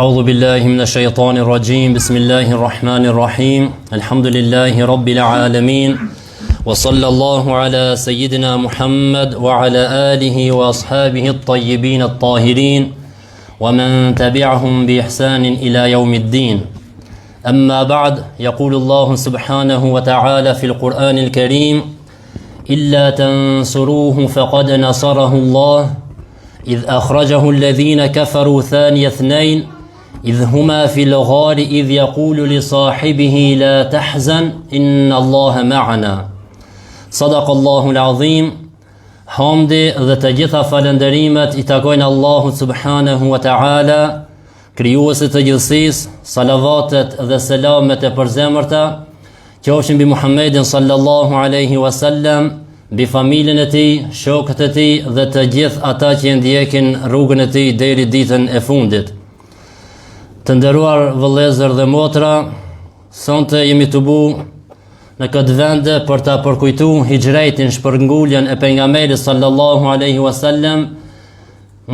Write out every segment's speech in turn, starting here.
أعوذ بالله من الشيطان الرجيم بسم الله الرحمن الرحيم الحمد لله رب العالمين وصلى الله على سيدنا محمد وعلى آله وأصحابه الطيبين الطاهرين ومن تبعهم بإحسان إلى يوم الدين أما بعد يقول الله سبحانه وتعالى في القرآن الكريم إلا تنصروه فقد نصره الله إذ أخرجه الذين كفروا ثاني اثنين إذ هما في الغار إذ يقول لصاحبه لا تحزن إن الله معنا صدق الله العظيم. Hamdi dhe të gjitha falënderimet I takojnë Allahut subhanahu wa ta'ala, krijuesit të gjithësisë. Salavatet dhe selamet e përzemërta qofshin mbi Muhammedin sallallahu alaihi wasallam, mbi familjen e tij, shokët e tij dhe të gjithë ata që ndjekin rrugën e tij deri ditën e fundit. Të nderuar vëllezër dhe motra, sonte jemi të bu në këtë vend për ta përkujtuar hijretin, shpërnguljen e pejgamberit sallallahu alaihi wasallam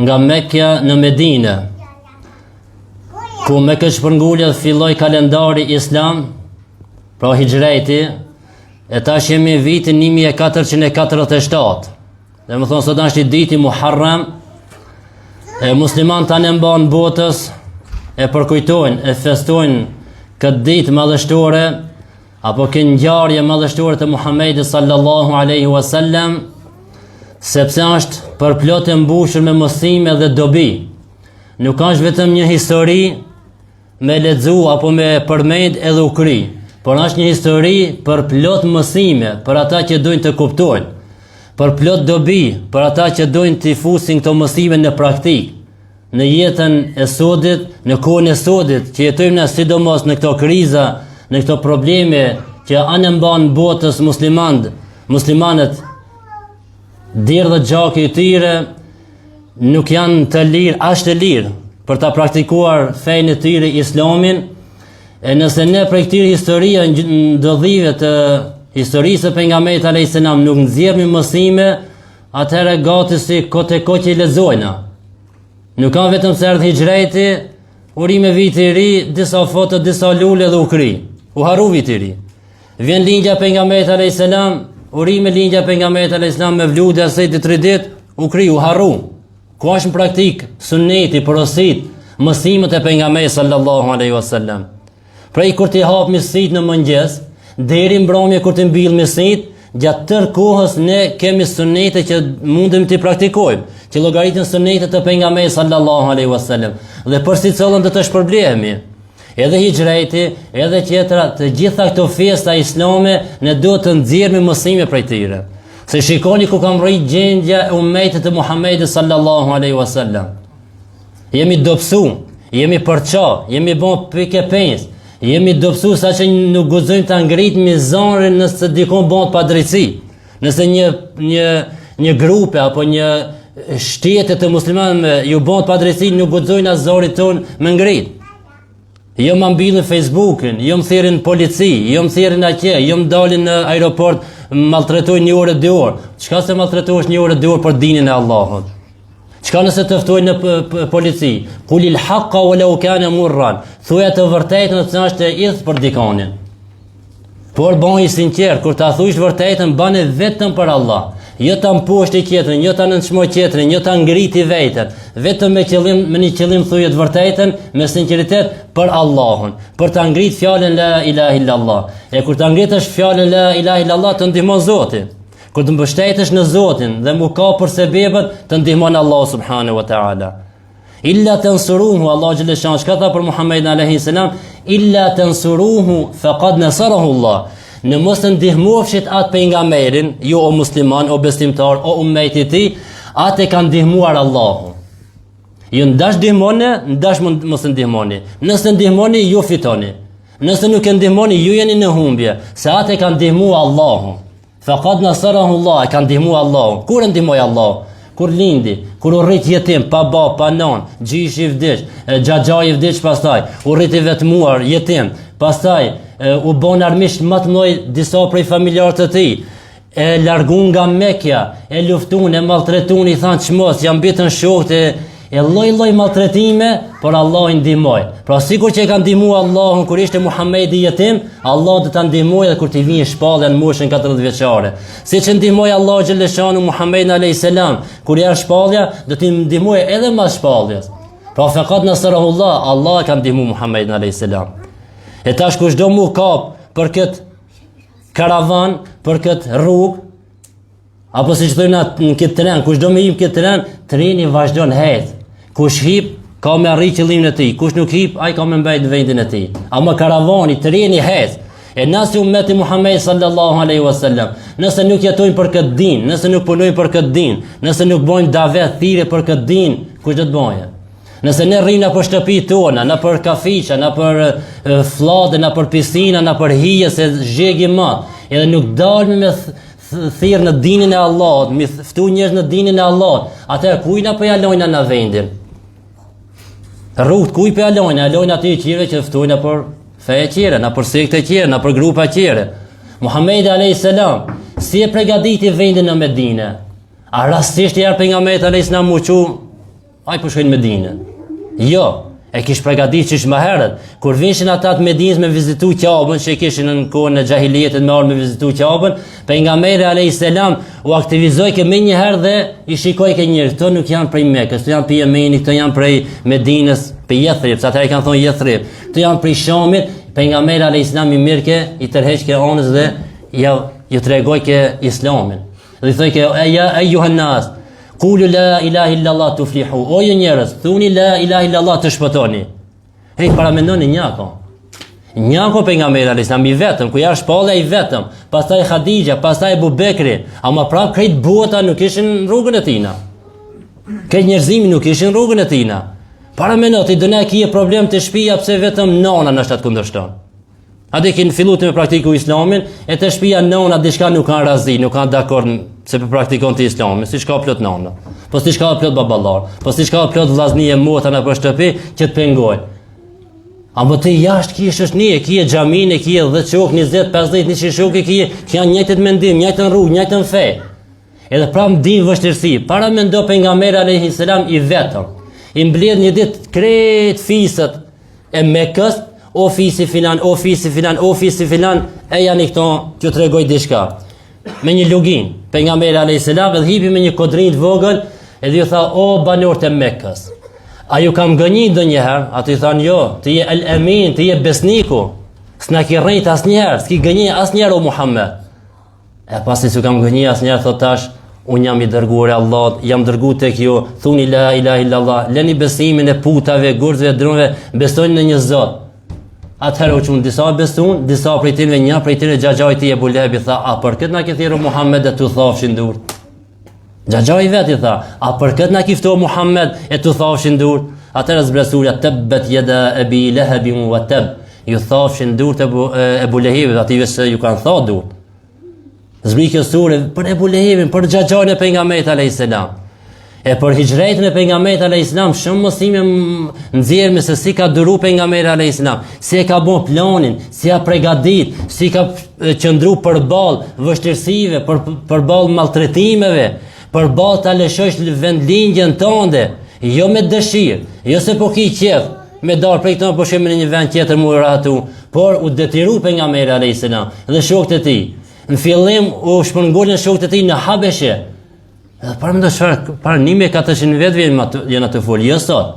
nga Mekja në Medinë, ku me këtë shpërngulje filloi kalendari islam, pra hijreti, e tash jemi vitin 1447. Dhe më thonë sot është I diti Muharram, e musliman të mban botës, e përkujtojnë, e festojnë këtë ditë madhështore, apo këtë ngjarje madhështore të Muhammedit sallallahu alaihi wasallam, sepse është përplot e mbushur me mësime dhe dobi. Nuk është vetëm një histori me lexu apo me përmend edhe u kri, por është një histori për plot mësime, për ata që dojnë të kuptojnë, për plot dobi, për ata që dojnë të fusin këto mësime në praktikë, në jetën e sodit, në kohën e sodit, që jetojmë në sidomos në këto kriza, në këto probleme që anëmban botës muslimanët, dirë dhe gjaki I tyre nuk janë të lirë, as të lirë për ta praktikuar fejnë e tyre islamin. E nëse ne për këtyre historia ndodhive të historisë e pejgamberit alayhis salam nuk nxjerrim mësime, atëherë gati si kote që I lexojna. Nuk ka vetëm se erdhi hijreti, uri me viti I ri, disa foto, disa lule dhe u kri. U harru viti I ri. Vjen lindja pejgamberit alayhis salam, uri me lindja pejgamberit alayhis salam me vludë asaj të 3 ditë, u kri, u harru. Ku është në praktik sunneti, porosit, mësimet e pejgamberit sallallahu alaihi wasallam. Prej kur ti hap misit në mëngjes, deri mbrëmje kur ti mbill misit, gjatë tërë kohës ne kemi sunnete që mundem të praktikojmë, që llogaritën sunetet të pejgamberit sallallahu alaihi wasallam. Dhe për sicillën do të shpërblehemi. Edhe hijreti, edhe tjetra, të gjitha këto festa islame ne duhet të nxjerrim mësime prej tyre. Se shikoni ku ka rrit gjendja e ummetit të Muhammedit sallallahu alaihi wasallam. Jemi dobësu, jemi përça, jemi bën pikë pens. Jemi dobësu sa që nuk guxojmë ta ngritim mizarin nëse dikon bën padrejti. Nëse një grupe apo një shtete të muslimanëve ju bën padrejti, nuk guxojnë as zorin ton me ngrit. Jo më mbyllin Facebookin, jo më thirrin polici, jo më thirrin atje, jo më dalin në aeroport, maltretojnë 1 orë 2 orë. Çka se maltretohesh 1 orë 2 orë për dinin e Allahut? Çka nëse të ftojnë në polici? Kulil haqqa walau kana murran. Thuaj të vërtetën nëse është e idh për dikonin. Por bëj I sinqert, kur ta thuash vërtetën, bane vetëm për Allah. Jo ta mposhti tjetrin, jo ta nënçmoj tjetrin, jo ta ngriti veten, vetëm me një qëllim thuaj të vërtetën me sinqeritet për Allahun, për ta ngrit fjalën la ilaha illallah. E kur ta ngritësh fjalën la ilaha illallah, të ndihmon Zoti. Kur të mbështetesh në Zotin dhe mu ka për sebebet, të ndihmon Allah subhanahu wa ta'ala. Illa tansuruhu, Allah xhaleshan çka tha për Muhammedin alayhis salam, illa tansuruhu faqad nasarahu Allah. Në mos të ndihmofshit atë pejgamberin, jo o musliman, o besimtar, o ummeti I tij, atë e ka ndihmuar Allahu. Ju ndash ndihmoni, ndash mos ndihmoni. Nëse ndihmoni, ju fitoni. Nëse nuk e ndihmoni, ju jeni në humbje, se atë e ka ndihmuar Allahu. Faqad nasarahu Allah, e ka ndihmuar Allahu. Kur e ndihmoi Allahu? Kur lindi, kur u rrit jetim, pa bab, pa nan, gjishi I vdiq, xhaxhai I vdiq pastaj, u rrit I vetmuar, jetim, pastaj u bon armisht më të mëdhej disa prej familjarët të tij, e largun nga Mekja, e luftun, e maltretun, I thanë çmos, jam bitën shokët e lloj maltretime, por Allah i ndihmoi. Pra sikur që e ka ndihmuar Allahun kur ishte Muhamedi jetim, Allah do ta ndihmojë edhe kur t'i vinë shpallja në moshën 40 vjeçare. Siç e ndihmoi Allahu xhaleshanu Muhamedit alayhis salam, kur ia shpallja, do t'i ndihmojë edhe mas shpalljes. Pra faqat nasrahullah, Allah ka ndihmuar Muhamedit alayhis salam. E tash kush do mu kap për kët karavan, për kët rrugë, apo siç thonë në këtë tren, kush do me hip këtë tren, treni vazhdon hec. Kush hip ka me arrit qëllimin e tij, kush nuk hip, ai ka me mbajt vendin e tij. Ama karavani, treni hec. E nëse ummeti Muhammed sallallahu alaihi wasallam, nëse nuk jetojnë për këtë din, nëse nuk punojnë për këtë din, nëse nuk bojnë davet thirrje për këtë din, kush do të bëjë? Nëse ne rrim në për shtëpi tona, në për kafiqa, në për flade, në për piscina, në për hije se zgjegi më, edhe nuk dalmi me thirr në dinin e Allahut, mi ftu njerëz në dinin e Allahut, atëherë kujna po ja lojna në vendin. Rrugt kuj po ja lojna aty qire që ftojnë për fe e qire, në për sekte e qire, në për grupa e qire. Muhamedi alayhis salam si e përgatiti vendin në Medinë. A rastisht i pejgamberit alayhis salam u çu ai po shkojnë në Medinë? Jo, e kish përgatitur çish më herët, kur vishin ata të Medinës me vizitu Ka'bën, që kishin në kohën e xahiliyetit me ardhur me vizitu Ka'bën, pejgamberi alayhis salam u aktivizoi që më një herë dhe i shikoi që njerëz këto nuk janë prej Mekës, këto janë prej Yemenit, këto janë prej Medinës, prej Yathrib, sa ata i kanë thonë Yathrib, këto janë prej Shamit. Pejgamberi alayhis salam i mirë që i tërheq që onës dhe ju tregoi që Islamin. Dhe i thoi që ja ayyuhan nas Qulu la ilaha illallah tuflihu. O ju njerëz, thuni la ilaha illallah të shpëtoni. Hej, para mendoni Njako pejgamberi alayhis salam i vetëm, ku ja shpalla i vetëm, pastaj Khadija, pastaj Abu Bekri, ama prap krejt bota nuk ishin rrugën e tina. Krejt njerëzimi nuk ishin rrugën e tina. Para mendoni, dëna kije problem të shtëpia pse vetëm nona në shtat kundërshton. A dhe kënë fillu të me praktiku islamin, e të shpia nona diçka nuk kanë razi, nuk kanë dakord se për praktikon të islamin, si shka plot nona, po si shka plot baballar, po si shka plot vllazni e mota në për shtëpi, që të pengoj. A më të jashtë kje shëshnije, kje gjamine, kje 10 shok, 20, 50, 100 shok, kje janë njëjtët mendim, njëjtën rrugë, njëjtën fe. Edhe pra më dim vështirësi, para me ndo pejgamberi alayhis salam i vetëm, i mbledh një ditë krejt fisët e Mekës, ofisi filan, e janë i këto që të regoj dishka. Me një lugin, pejgamberi alayhis salam edhe hipi me një kodrin të vogël, edhe ju tha, o banorët e Mekës, a ju kam gënjit do njëherë? Ati thanë, jo, të je el emin, të je besniku, s'na ki rrejt as njerë, s'ki gënjit as njerë o Muhammed. E pasi s'u kam gënjit as njerë, thot tash, unë jam i dërguar e Allah, jam dërgu të kjo, thuni la ilaha illallah, leni besimin e putave, gurëzve, dronëve, besojnë në një Zot. Atëherë u çun disa besun, disa prej tyre një prej tyre xhaxhait i Abu Lehebi tha, a për këtë na ke thirrur Muhammed e tu thafshin dur. Xhaxhai vetë tha, a për këtë na kifto Muhammed e tu thafshin dur. Atëherë zbresuria tabbat yada Abi Lahab wa tab. Ju thafshin dur te Abu Lehebi, aty se ju kanë thënë dur. Zbrikë sure për Abu Lehebin, për xhaxhain e pejgamberit alayhis salam. E për hijrëtin e pejgamberit alayhis salam, shumë mësime nxjerrëm se si ka duru pejgamberi alayhis salam, si e ka bën planin, si ja përgatit, si ka qëndru përballë vështirësive, përballë maltretimeve, përballë ta lëshosh vendlindjen tënde, jo me dëshirë, jo se po ki qef me dar prej këto po shemë në një vend tjetër më rahatu, por u detyru pejgamberi alayhis salam dhe shokët e tij. Në fillim u shpërngulën shokët e tij në Habeshe. Para më do çfarë, para 1400 vetë janë atë folë, jo sot.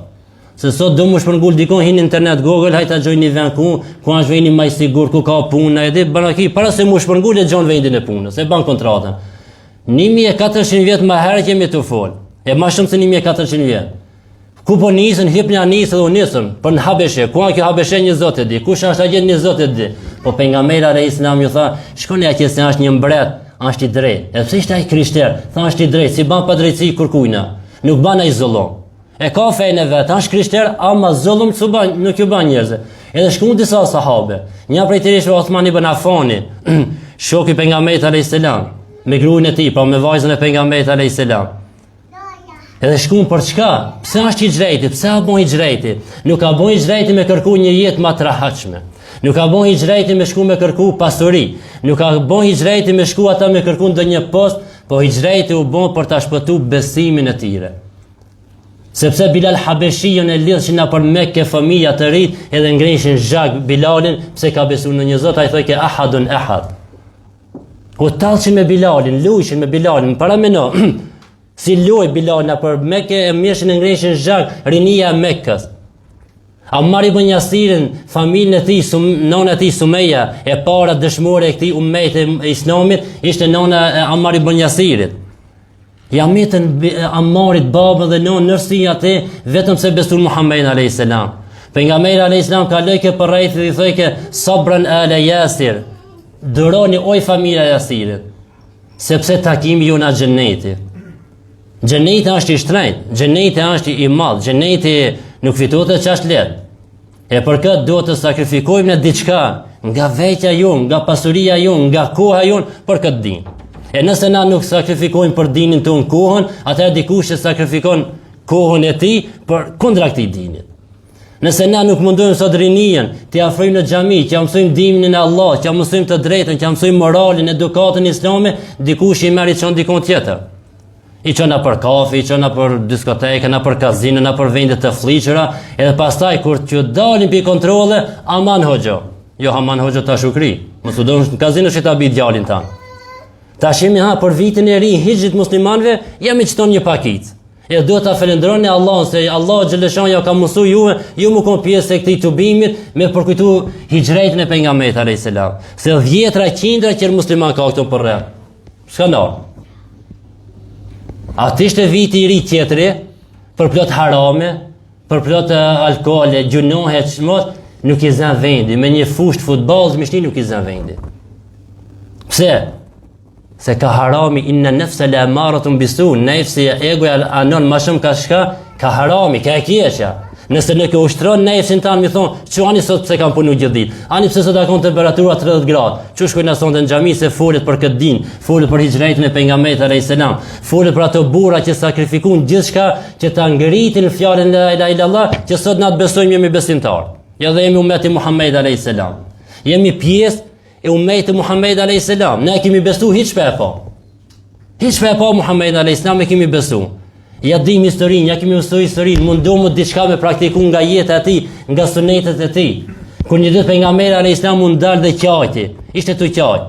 Se sot do më shpërngull dikon hin internet Google, hajta gjoj një vend ku është veni më i sigurt, ku ka punë, edhe banaki para se më shpërngull e gjon vendin e punës, e ban kontratën. 1400 vjet më herë kemi të folë. E më shumë se 1400 vjet. Ku po nisën, hipni anisë dhe u nisën për në Habeshe, ku kjo Habeshe një Zot e di, kush është atje një Zot e di. Po pejgamberi alayhis salam ju tha, shkoni atje se është një mbret, është i drejtë. Edhe pse ishte ai krishter, tha është i drejtë, si ban pa drejtësi kërkujna. Nuk ban ai zullum. E ka fejnë e vetë, është krishter, ama zullum nuk ju ban njerëzve. Edhe shkuan disa sahabe. Një prej tyre ishte Uthman ibn Affani, shoku i pejgamberit alayhis salam, me gruën e tij, pa me vajzën e pejgamberit alayhis salam. Edhe shkuan për çka? Pse është i drejtë? Pse a bën i drejtë? Nuk ka bën i drejtë me kërku një jetë më të rahatshme. Nuk ka bën i drejtë me shku me kërku pasuri. Nuk ka bën i drejtë me shku ata me kërku ndonjë post, po i drejtë u bën për ta shpëtuar besimin e tyre. Sepse Bilal Habeshiun e lidhshin na për Mekë familja të rit, edhe ngreshin zhag Bilalin, pse ka besuar në një Zot, ai thotë ke ahadun ahad. U tallshin me Bilalin, luajshin me Bilalin, para meno. Si luaj Bilal na për Mekë, e mirëshin e ngreshin zhag rinia e Mekës. Ammar ibn Yasirin, familjen e tij, nona e tij Sumeja, e para dëshmore e këtij ummet e Islamit, ishte nona e Ammar ibn Yasirit. Ja mitën Ammarit babën dhe nonë nërsi atë vetëm se besuar Muhammed alayhis salam. Pejgamberi alayhis salam ka lëkë për rreth dhe i thotë sabran ala Yasir. Duroni oj familja e Yasirit, sepse takimi ju në xheneti. Xheneti është i shtrenjtë, xheneti është i madh, xheneti nuk fitohet e çast lehtë. E për këtë duhet të sakrifikojmë në diçka nga vetja jonë, nga pasuria jonë, nga koha jonë për këtë din. E nëse na nuk sakrifikojmë për dinin tonë kohën, atëherë dikush e sakrifikon kohën e tij për kundra këtij dinit. Nëse na nuk mundojmë sot rinien, të afrojmë në xhami, që mësojmë dinin e Allah, që mësojmë të drejtën, që mësojmë moralin, edukatën islame, dikush i merr i çon dikon tjetër. I çon na për kafe, i çon na për diskotekë, na për kazino, na për vende të fllihura, edhe pastaj kur të dalin mbi kontrolle, aman hoxha. Jo aman hoxha ta shukri. Mos u don në kazino që ta bi djalin tan. Tash jemi për vitin e ri hijrit muslimanëve, jemi çton një pakicë. E duhet ta falenderoni Allahun se Allah xhaleshan ja ka mësuar ju më kon pjesë e këtij tubimit me përkujtu hijretin e pejgamberit alayhis salam. Se dhjetra qindra që musliman ka këtu për rreth. Skandal. Atë ishte viti i ri tjetri për plot harame, për plot alkoole, gjunohe, çmos, nuk i zën vendi, me një fushë futbollës mishni nuk i zën vendi. Pse? Se ka harami inna nafsa la amaratun bisu, nefsi egoja anon më shumë ka shka, ka harami, ka e keqja. Nëse nuk e ushtron nefsin tan, mi thon, "Çuani sot pse kanë punu gjithë ditë? Ani pse sot ka kon temperatura 30 gradë? Çu shkojnë na sonte në xhami se folet për këtë din, folet për hijretin e pejgamberit alayhis salam, folet për ato burra që sakrifikojnë gjithçka që ta ngritin fjalën la ilaha illallah, që sot na të besojmë jemi besimtar. Ja dhe jemi ummeti Muhammed alayhis salam. Jemi pjesë e ummeti Muhammed alayhis salam. Ne kemi besu hiç pa e pa. Hiç pa e pa Muhammed alayhis salam e kemi besu. Ja dim historinë, ja kemi mësuar historinë, mundohet diçka me praktikuar nga jeta e tij, nga sunetet e tij. Kur një ditë pejgamberi alayhis salam mund dal dhe qajti, ishte tu qaj.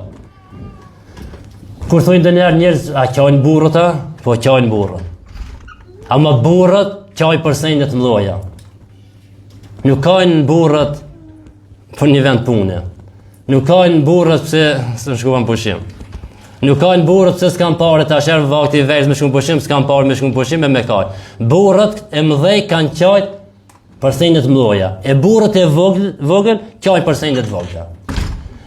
Kur thonë ndonjëherë njerëz, a qajnë burrët a? Po qajnë burrët. Ama burrët qaj për sende të mëdha. Nuk kanë burrët për një vend pune. Nuk kanë burrët pse s'e shkuan pushim. Nuk kanë burrët pse s'kan parë tash herë vakti i vesh me shkum pushim, s'kan parë me shkum pushim me kaj. Burrët e mëdhej kanë qajt për sende të mëdha. E burrët e vogël qajnë për sende të vogla.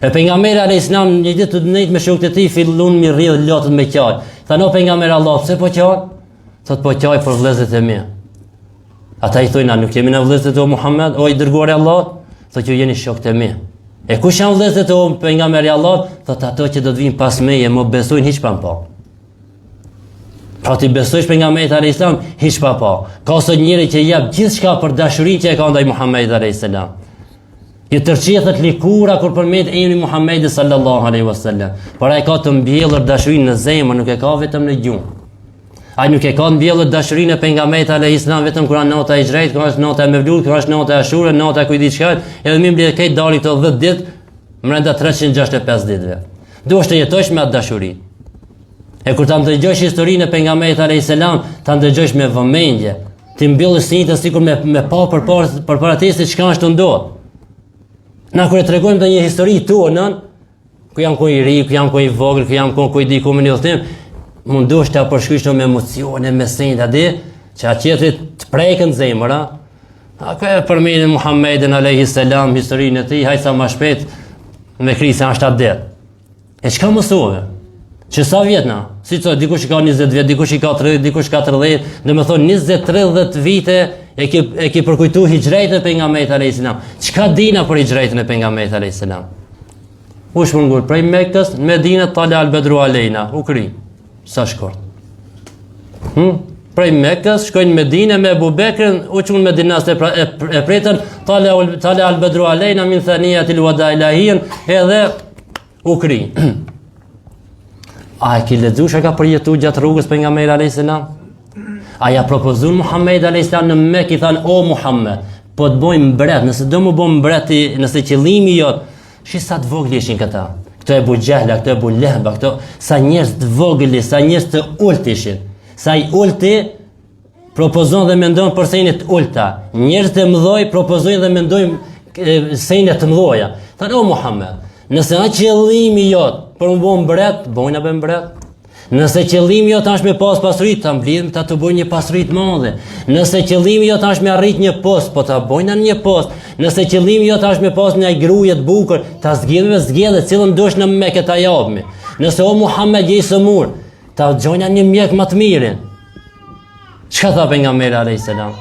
E pejgamberi alayhis salam një ditë të ndëjt me shokët e tij fillon mi rrjedh lotët me qaj. Thanë pejgamberi Allah, pse po qaj? Thot po qaj për vëllezërit e mi. Ata i thojnë, nuk jemi në vëllezërit e Muhammed, o i dërguari i Allahut? Thotë ju jeni shokët e mi. E kush janë vëllezërit e pejgamberit Allah? Thotë ato që do të vinë pas meje, më besojnë hiç pa pa. Pra ti besojsh pejgamberit alayhis salam hiç pa pa. Ka sot njëri që jep gjithçka për dashurinë që e ka ndaj Muhamedit alayhis salam. I tërqiethet likura kur përmend emrin Muhamedit sallallahu alaihi wasallam. Por ai ka të mbjellur dashurinë në zemër, nuk e ka vetëm në gjuhë. Ai nuk e ka mbjellur dashurinë e pejgamberit alayhis salam vetëm kur nota e hijrit, kur është nota e Mevlud, kur është nota e Ashura, nota e kujt çka, edhe më mbledh këtë dali këto 10 ditë brenda 365 ditëve. Duhesh të jetosh me atë dashuri. E kur ta ndëgjosh historinë e pejgamberit alayhis salam, ta ndëgjosh me vëmendje, ti mbjellësh sinjtë sikur me pa përpara te se çka është ndodhur. Na kur e tregojmë të një histori tonë, ku jam ku i ri, ku jam ku i vogël, ku jam ku i di ku më ndodhem, mundosh ta përshkruash me emocione, me senda di, që atjetri të prekën zemra. Ka e përmendën Muhammedin alayhis salam historinë e tij, haj sa më shpejt me Krishtin është atë ditë. E çka mësove? Që sa vjet na? Si thot, dikush ka 20 vjet, dikush i ka 30, dikush ka 30, domethënë 20-30 vite e ke përkujtuar hijretin e pejgamberit alayhis salam. Çka dina për hijretin e pejgamberit alayhis salam? U shmungul prej Mekës në Medinë tala al-Badru alejna, u kri. Sa shkort. Prej Mekës shkojnë në Medinë me Abu Bekrin, u çun me dinast e pretën tala al-Badru alejna min thaniyatil wada ilahiyin, edhe u kri. A e ki lexuar ka përjetuar gjatë rrugës pejgamberit alayhis salam? Aja propozun Muhammed a.s. në Mekë, i thanë, o Muhammed, po të bojmë mbret, nëse do më bojmë mbreti, nëse qëllimi jot, sa të vogël ishin këta. Këto e bu Gjehla, këto e bu Lehba, këto sa njerëz të vogël, sa njerëz të ult ishin. Sa i ulti propozon dhe mendon për sejnë të ulta. Njerëz të mëdhoj propozojnë dhe mendojnë sejnë të mëdhoja. Thanë, o Muhammed, nëse a qëllimi jot për më bojmë mbret, bojnë apo mbret? Nëse qëllimi jot është me pas pasuri, ta mblidhim ta të bëjnë një pasuri të madhe. Nëse qëllimi jot është me arrit një post, po ta bëjnë në një post. Nëse qëllimi jot është me pas një gruaje të bukur, ta zgjidhë cilën dush në Mekë ta japmi. Nëse o Muhammed je i sëmur, ta gjojna një mjek më të mirin. Çka tha pejgamberi alayhis salam?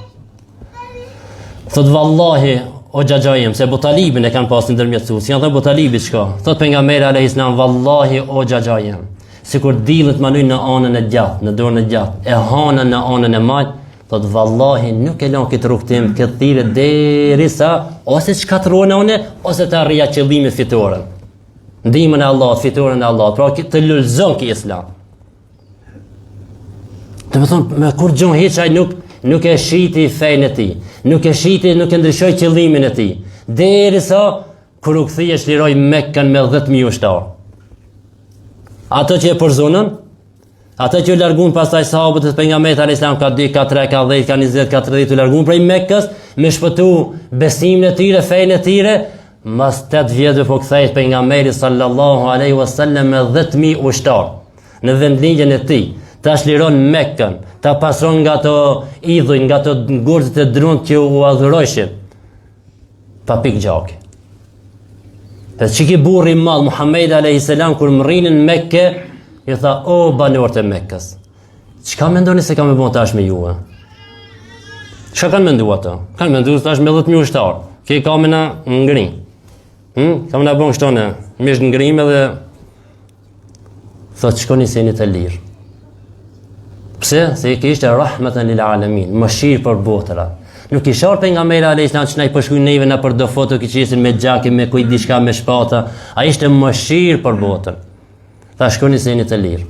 Thot vallahi o xhaxhajem, se Abu Talibin e kanë pas ndërmjetësues. Janë thënë Abu Talibi çka? Thot pejgamberi alayhis salam, vallahi o xhaxhajem, sikur dillet manoj në anën e gjatë, në dorën e gjatë, e hana në anën e majt, thot vallahi nuk e lën këtë rrugtim, këtë thirrje derisa ose çkatërrohen one ose të arrija qëllimin fitoren. Ndihmën e Allahut, fitoren e Allahut, pra të lulzon ki Islam. Do të thonë me kur gjon hiç ai nuk e shiti fenë e tij, nuk e shiti, nuk e ndryshoi qëllimin e tij, derisa kur u kthye shliroi Mekën me 10.000 ushtar. Ato që e përzonën, ato që u largun pastaj sahabët e pejgamberit alayhis salam ka 2, ka 3, ka 10, ka 20, ka 30 u largun prej Mekës me shpëtu besimin e tyre, fenë e tyre, mas 8 vjetëve po kthehet pejgamberi sallallahu alaihi wasallam me 10.000 ushtar në vendligjen e tij. Ta shliron Mekën, ta pasron nga ato idhuj, nga ato gurët e drunt që u adhurojshin. Pa pik gjaki. Dhe që ki burri madh Muhammed a.s. kur më rrinin Mekke, i tha, o banorët e Mekkës, çka mendoni se ka me bon tash me juve? Çka kanë mendu ato? Kanë mendu tash me 10.000 ushtar. Ke kamena ngrin. Kamena bon shtone, mish ngrim edhe thot shkoni se jeni të lirë. Pse? Se i kishte rahmatan lil alamin, mëshirë për botërat. Nuk i shar pejgamberi alayhis salam që na i përshkruajnë neve na për do foto që qesin me xhake, me kujt diçka me shpata. Ai ishte mëshirë për botën. Tha shkoni se jeni të lirë.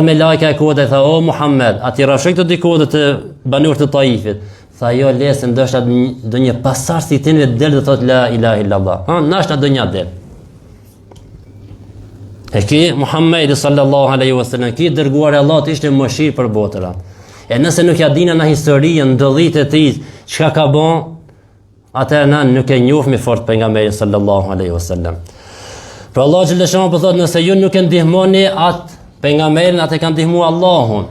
Me lajka e kodë e tha, o Muhammed, a ti rafshoj këto dy kodët të banorët të Taifit? Tha, jo lesë, ndoshta do një pasar si tinve del dhe thot la ilaha illallah. Nashta do një del. E ki Muhammed sallallahu alaihi wasallam, ki dërguar e Allahut ishte mëshirë për botërat. E nëse nuk ja dina në historinë, ndodhit e tij, çka ka bon, atëherë na nuk e njohmi fort pejgamberin sallallahu alaihi wasallam. Pra Allah xhaleshon po thotë nëse ju nuk e ndihmoni atë pejgamberin, atë kanë ndihmuar Allahun.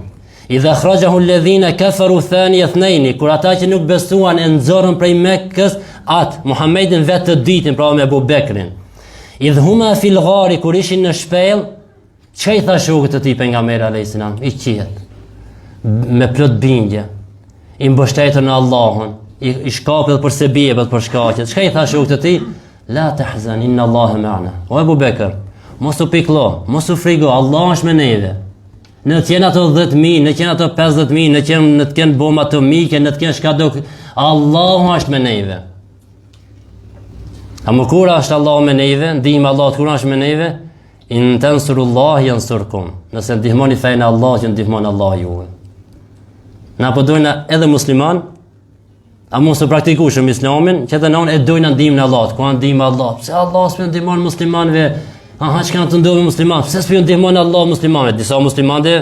Idha akhrajahu alladhina kafaru thaniya ithnain, kur ata që nuk besuan e nxorën prej Mekkës atë Muhammedin vetë të ditën, pra me Abu Bekrin. Idhuma fil ghari, kur ishin në shpellë, çka i tha shokët të tij pejgamberi alayhis salam? I qiet me plot bindje, i mbështetur në Allahun, i shkapet për sebebet, për shkaqet. Çka i tha shokët të tij? La tahzan, inna Allaha ma'ana. O Abu Bekr, mos u piklo, mos u frigo, Allah është me neve. Në të qenë ato 10.000, në të qenë ato 50.000, në të qenë bomba atomike, në të qenë shka do, Allahu është me neve. A më kura është Allahu me neve, ndihmë Allah kura është me neve, in tansurullah yansurkum. Nëse ndihmoni fejnë Allah, që ndihmon Allah juve. Na po dojna edhe musliman, a mos të praktikueshëm islamin, që të non e dojna ndihmën e Allahut, ku ndihmë Allah. Pse Allah s'po ndihmon muslimanëve? Aha, çka të ndodhi musliman? Pse s'po ndihmon Allah muslimanëve? Disa muslimanë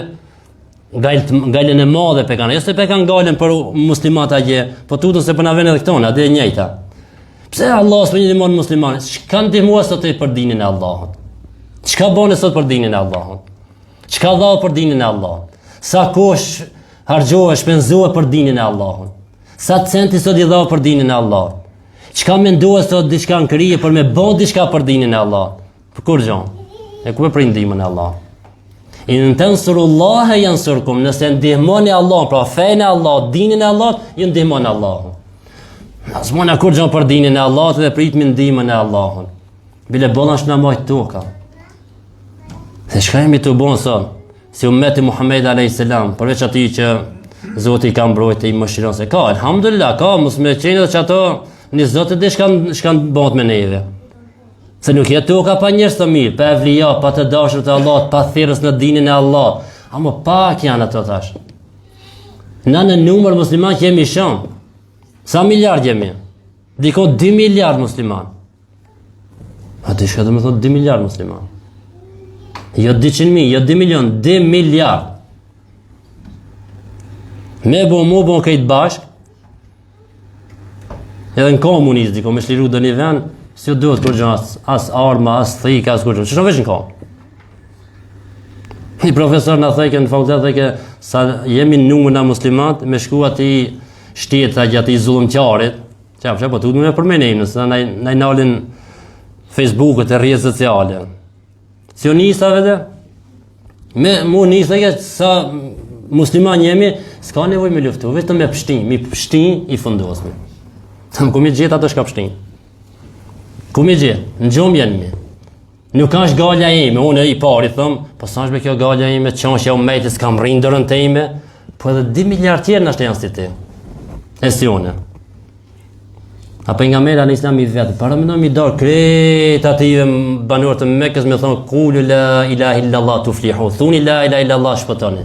gajlën e madhe pe kanë. Jo se pe kanë gajlën për muslimanët atje, po tutën se po na vjen edhe këto, atë e njëjta. Pse Allah s'po ndihmon muslimanët? Çka ndihmuar sot për dinin e Allahut? Çka bën sot për dinin e Allahut? Çka dha për dinin e Allahut? Sa kohë harxhohesh, shpenzohet për dinin e Allahut? Sa centi sot i dha për dinin e Allahut? Çka mendohet sot diçka në krije për me bën diçka për dinin e Allahut? Për kur gjon? E ku për ndihmën e Allahut? In tansurullaha yansurkum, nëse ndihmoni Allahun, pra fenë e Allahut, dinin e Allahut, ju ndihmon Allahu. Asmona kur gjon për dinin e Allahut dhe pritmi ndihmën e Allahut. Bile bollash na moj toka. Se çka jemi të bon sot? Si ummeti Muhammed alayhis salam, përveç atij që Zoti ka mbrojtë, i mëshiron se ka, alhamdulillah, ka mos me qenë që ato një Zoti dhe shkan bëhet me neve. Se nuk jetë toka pa njerëz të mirë, pa evlija, pa të dashur të Allahut, pa thirrës në dinin e Allahut. Amo pak janë ato tash. Na në numër musliman që jemi shumë. Sa miliard jemi? Dikon 2 miliard musliman. A të shka të me thotë 2 miliard musliman. Jo 200.000, jo 2 milion, 2 miliard. Me bo këtë bashk, edhe në komunist, diko me shliru do një ven, si o duhet kur gjën as arma, as thik, as kur gjën, që shumë veç në kom. Një profesor në thejke, në fakultet thejke, sa jemi numër në muslimat, me shku ati shtjetë, ati zullumqarit, që po të me përmenim, nëse na i nalin Facebookët e rrjetet sociale. Sionistave dhe, mu njës thejke, sa musliman jemi, s'ka nevoj me luftu, vetëm me pështin, mi pështin i fundosmi. Thëmë, ku mi gjithë ato shka pështin? Ku mi gjithë? Në gjumë jenë mi. Nuk është galja ime, unë i pari thëmë, po sa është me kjo galja ime, qanshja u mejtë, s'kam rinë dërën të ime, po edhe 2 miliard tjerë nështë janë si ti. E si une. Apo nga mera në islam i vetë, para më në mi darë kretë ative banurë të Mekës me thonë, kulu la ilaha illallah tuflihu, thuni la ilaha illallah shpëtoni.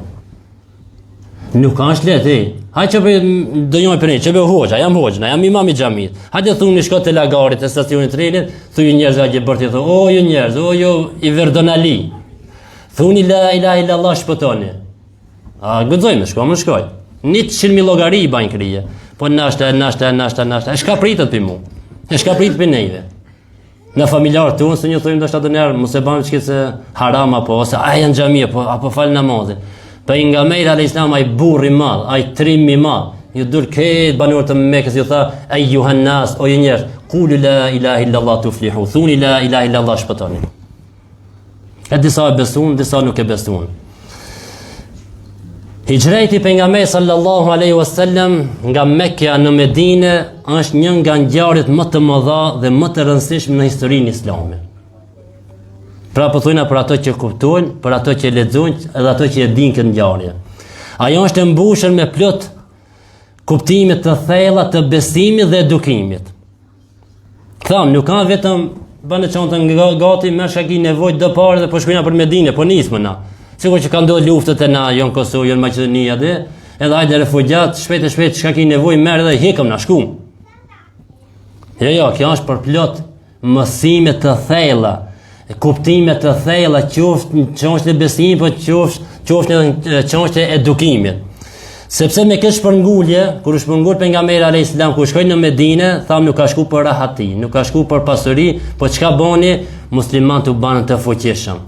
Nuk është letë, hajë që për dënjoj për një, që për hoxha, jam hoxha, jam imam i gjamit. Hajë thunë një shkot të lagarit, e stacionit trenit, thuj njerëz a gjë bërti, thuj, o ju njerëz, o ju i verdonali. Thuni la ilaha illallah shpëtoni. A gëdzojme, shkoj. 100.000 logari i bajnë krije. Po nashta. E shka pritët për mu? E shka pritët për nejve? Në familjarë të unë, se një thujmë dështë atë njerë, mos e banë që se haram apo, ose aja në gjamie, apo falë namazin. Për nga mejrë ale islam, aj burri madh, aj trimi madh, ju dur këtë banur të Mekës, ju tha, aj juhan nas, o ju njerë, kulu la ilaha illallah tuflihu, thuni la ilaha illallah shpëtoni. E disa e besun, disa nuk e besun. Hijreti për nga me sallallahu aleyhi wasallam nga Mekja në Medine është një nga ngjarjet më të mëdha dhe më të rëndësishme në historinë islame. Pra po thujna për ato që kuptojnë, për ato që lexojnë edhe ato që e dinë këtë ngjarje. Ajo është e mbushur me plot kuptime të thella të besimit dhe edukimit. Tham, nuk ka vetëm banë çontë nga gati më shaki nevojë do parë dhe po shkojna për Medinë, po nismë na. Sigur që ka ndodhur luftët e na, jo në Kosovë, jo në Maqedoni edhe hajde refugjat, shpejt çka ki nevojë merr dhe hikëm na shkum. Jo, kjo është për plot mësime të thella, kuptime të thella, qoftë çështje besimi, po qoftë në çështje edukimit. Sepse me këtë shpërngulje, kur u shpërngul pejgamberi alayhis salam kur shkoi në Medinë, tham nuk ka shku për rahati, nuk ka shku për pasuri, po çka bani muslimanët u banë të fuqishëm.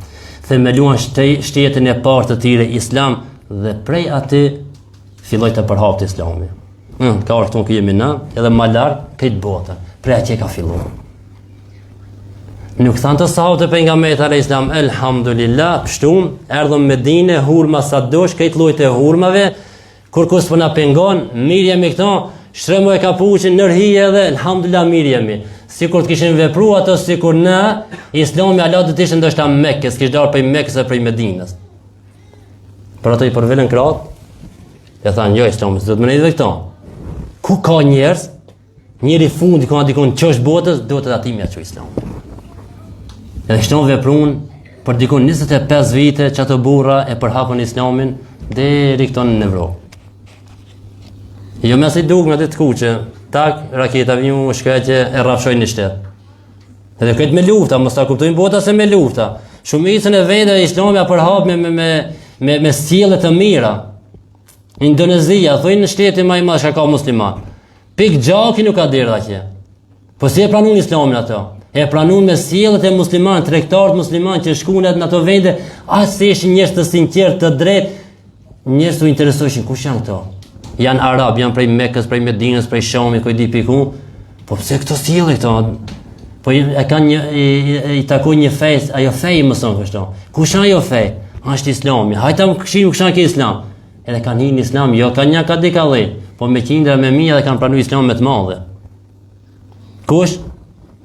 Themeluan shtetin e parë të tyre islam dhe prej aty filloi të përhapte islami. Ka ardhur këtu ku jemi na, edhe më larg këtë botë. Prej atje ka filluar. Nuk thanë të sahabët e pejgamberit alayhis salam, elhamdulillah, pështum, erdhëm në Medinë, hurma sa dosh, këtë lloj të hurmave, kur kus po na pengon, mirë jemi këto, shtremo e kapuçin, nërhije edhe elhamdulillah mirë jemi. Sikur të kishin vepruar ato sikur në Islami Allah do të ishte ndoshta Mekës, kish dalë prej Mekës e prej Medinës. Por ato i përvelen krahët, e thanë jo Islami, do të më nejë këto. Ku ka njerëz, njëri fundi ku dikon çosh botës, duhet të atimi atë Islami. Edhe shton veprun për dikon 25 vite që ato burra e përhapën Islamin deri këto në Evropë. Jo me si duk në të kuqe, tak, raketa vimu, shkreqe, e rafshoj një shtetë. Edhe këtë me lufta, mos ta kuptojnë bota se me lufta. Shumicën e vende Islami a përhap me sjellje të mira. Indonezia, thojnë në shteti më i madh që ka musliman. Pik gjaki nuk ka derë atje. Po si e pranun Islamin ato? E pranun me sjelljet e musliman, tregtarët musliman që shkuan në ato vende, as se ishin njerëz të sinqertë, të drejtë, njerëz u interesojnë kush janë këto. Janë arab, janë prej Mekës, prej Medinës, prej Shamit, ku i di piku. Po pse këto sjellin këto? Po e kanë i takoj një fej, ajo fej mëson kështu. Kush ajo fej? Është Islami. Hajta më këshim kush është Islam. Edhe kanë hinë Islam, jo kanë një kadikallë, po me qindra me mia dhe kanë pranuar Islam me të madhe. Kush?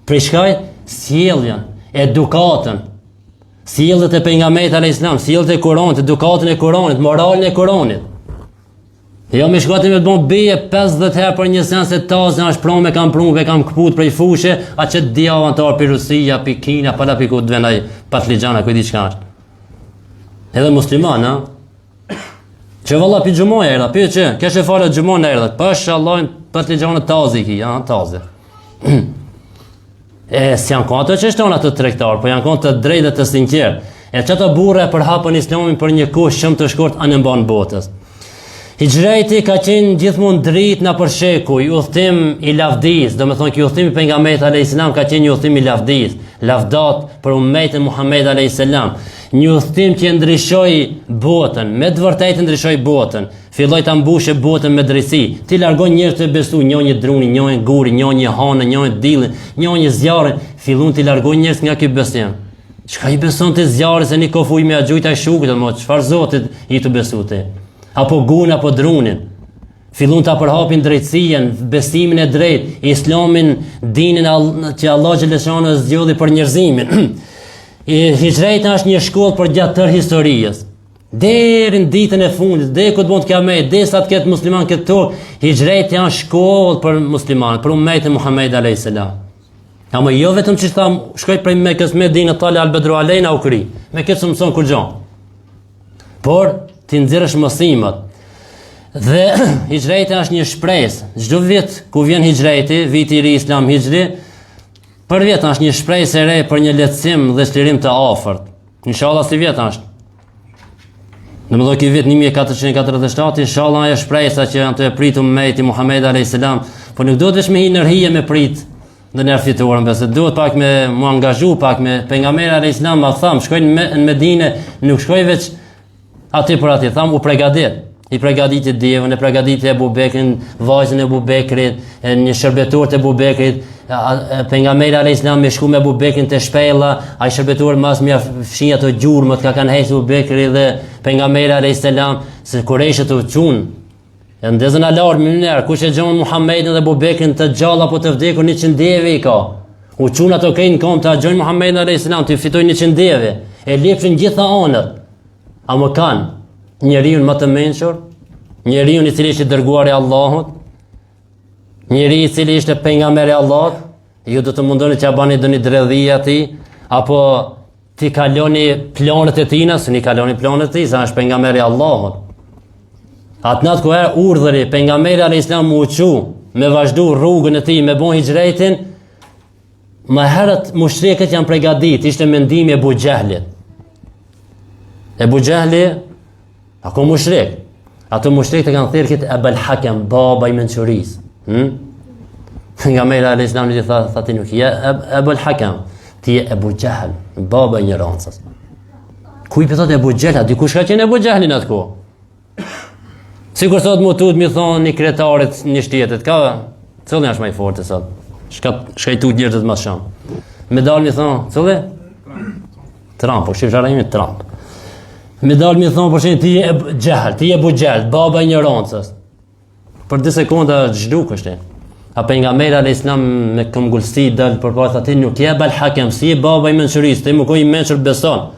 Prej shkaj sjelljen, edukatën. Sjelljet e pejgamberit alayhis salam, sjelljet e Kuranit, edukatën e Kuranit, moralin e Kuranit. Jo me shkati me të bon beje 50 herë për një sen se tasën është pronë me kam prunë, kam këput prej fushe, a që të diavantar për Rusia, për Kina, pala për ku të venaj patligjana, kujti qka është. Edhe musliman, Që valla pi xhumoja erdha, pi që, kesh e falë xhumon erdha. Pashallah, për të gjonë tazi ki, tazi. S'janë kanë ato që shton ato tregtar, po janë kanë të drejtë të sinqert. E çato burra për hapën islamin për një kohë shumë të shkurt anë mban botës. Hijreti ka qenë gjithmonë dritë na për shekuj, udhtim i lavdis, domethënë ky udhtim i pejgamberit alayhis salam ka qenë një udhtim i lavdis, lavdat për ummetin Muhammed alayhis salam, një udhtim që ndryshoi botën, me të vërtetë ndryshoi botën, filloi ta mbushë botën me drejtësi, ti largon njerëz të besu, njëri druni, njëri guri, njëri hanë, njëri dillin, njëri zjarrin, fillon ti largon njerëz nga ky besim. Çka i beson ti zjarrit se një kofuj me agjujt ai shukut, më çfarë zotit i të besu ti? Apo gun apo drunin. Fillon ta përhapin drejtësinë, besimin e drejtë, islamin, dinin që Allah xhaleshano zgjodhi për njerëzimin. Hijreti është një shkollë për gjatë tërë historisë. Deri në ditën e fundit, deri ku të mund të kiamet, derisa të ketë musliman këtë tokë, hijreti është shkollë për muslimanët, për ummetin Muhammed alayhis salam. Ama jo vetëm që tham, shkoj prej Mekës me dinë tale al-Bedru alejna u kri, me këtë së mëson kur gjon. Por ti nxjerrësh mësimet. Dhe hijreti është një shpresë. Çdo vit ku vjen hijreti, viti i ri Islam hijri, për vjet është një shpresë e re për një lehtësim dhe çlirim të afërt. Inshallah si vjet është. Domethënë ky vit 1447, inshallah ajo shpresa që janë të pritur ummeti Muhammed alayhis salam, por nuk do të vesh me hije me prit në nërë fituarën, se duhet pak me mu angazhu, pak me pejgamberi alayhis salam, ma tham, shkojnë në Medinë, nuk shkoj veç aty për aty, tham u pregadit. I pregaditit Devën, e pregaditit Ebu Bekrin, vajzën e Ebu Bekrit, një shërbetor të Ebu Bekrit, pejgamberi alayhis salam me shku me Ebu Bekrin të shpella, ai shërbetor mas me fshin ato gjurmët ka kanë hequr Ebu Bekri dhe pejgamberi alayhis salam, se kurëshët u çun. E ndezën alarm mënyrë, kush e gjon Muhammedin dhe Abu Bekrin të gjallë apo të vdekur 100 deve i ka. U çun ato kënë kom të gjon Muhammedin alayhis salam, të fitojnë 100 deve. E lëpshin gjitha anët. A më kanë njeriu më të mençur, njeriu i cili ishte dërguari i Allahut, njeriu i cili ishte pejgamberi i Allahut, ju do të mundoni t'ia bani doni dredhia atij, apo ti kaloni planet e tina, s'ni kaloni planet e tij, sa është pejgamberi i Allahut. Atë natë ku erë urdhëri, pejgamberi alayhis salam u uqu, me vazhdu rrugën e tij, me bon hijretin, më herët mushrikët janë pregadit, ishte mendimi e Ebu Gjehlit. Ebu Gjehli, ako mushrik, ato mushrikët e kanë thirrë këtë Ebel Hakem, baba i mençurisë. Pejgamberi alayhis salam i tha ti nuk je Ebel Hakem, ti je Ebu Gjehel, baba i ignorancës. Ku i thot Ebu Gjehla, dikush ka qenë Ebu Gjehlin atë kohë. Sikur sot më tut mi thonë një kretarit një shtetit, ka cëllë është më i fortë sot. Shkajtu njerëzit më shumë. Me dalë mi thonë, cëllë? Trump, po shqiptara imi Trump. Me dalë mi thonë, po shqiptara ti je Gjehel, ti je Ebu Gjehel, baba i ignorancës. Për 2 sekonda zhduk është. A pejgamberi alayhis salam me këmbgulsi dal përpara ti nuk je Ebel Hakem, si je baba i mençurisë, ti më ko i mençur beson.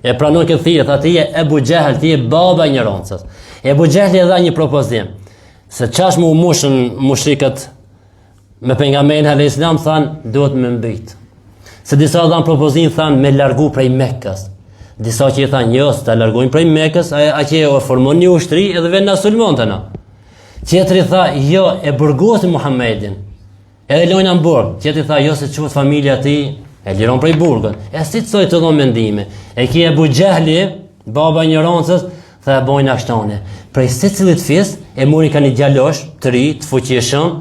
E pranon këtë thirrje, ti je Ebu Gjehel, ti je baba i ignorancës. Ebu Gjehli dha një propozim, se qash më u mushën mushrikët me pejgamberin alayhis salam, thanë duhet me mbyt. Se disa dhanë propozim, thanë me largu prej Mekës. Disa që i thanë jo, ta largojnë prej Mekës, a që e formon një ushtri edhe vetë na sulmon të na. Qetri tha jo, e burgosin Muhammedin, edhe lojnë në burg. Qetri tha jo, se quhet familja ti, e liron prej burgut. E si të soj të dhonë mendime. E ki Ebu Gjehli, baba i ignorancës, tha e bojnë ashtone. Prej secilit fis e mori ka një djalosh të ri, të fuqishëm,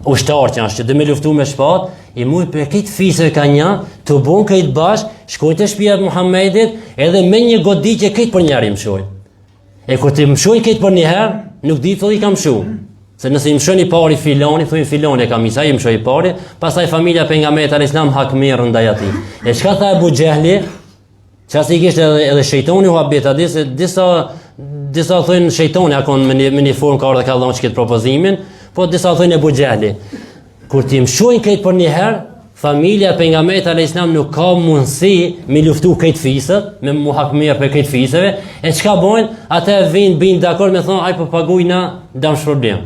ushtar që është që dhe me luftu me shpat, i mori për këtë fisëve ka një, të bon këtë bashk, shkojnë të shtëpia e Muhammedit, edhe me një goditje këtë për njëri mshoj. E kur të mshoj këtë për njëherë, nuk di të i kam mshu. Se nëse i mshoj një pari filoni, thujnë filoni e kam isa, i mshoj i pari, pasaj familja pejgamberit alayhis salam hakmirë ndaj atij. E çka tha Ebu Gjehli? Qasi i kishtë edhe shejtoni u habet, adi se disa thujnë shejtoni akon me një formë ka orë dhe ka dhonë që këtë propozimin, po disa thujnë Ebu Gjehli. Kur ti mshojnë këtë për njëherë, familja pejgamberit alayhis salam nuk ka mundësi me luftu këtë fisët, me mu hakmirë për këtë fisëve, e çka bojnë, atë binë dakord me thonë, aj po pagujna, dam shproblem.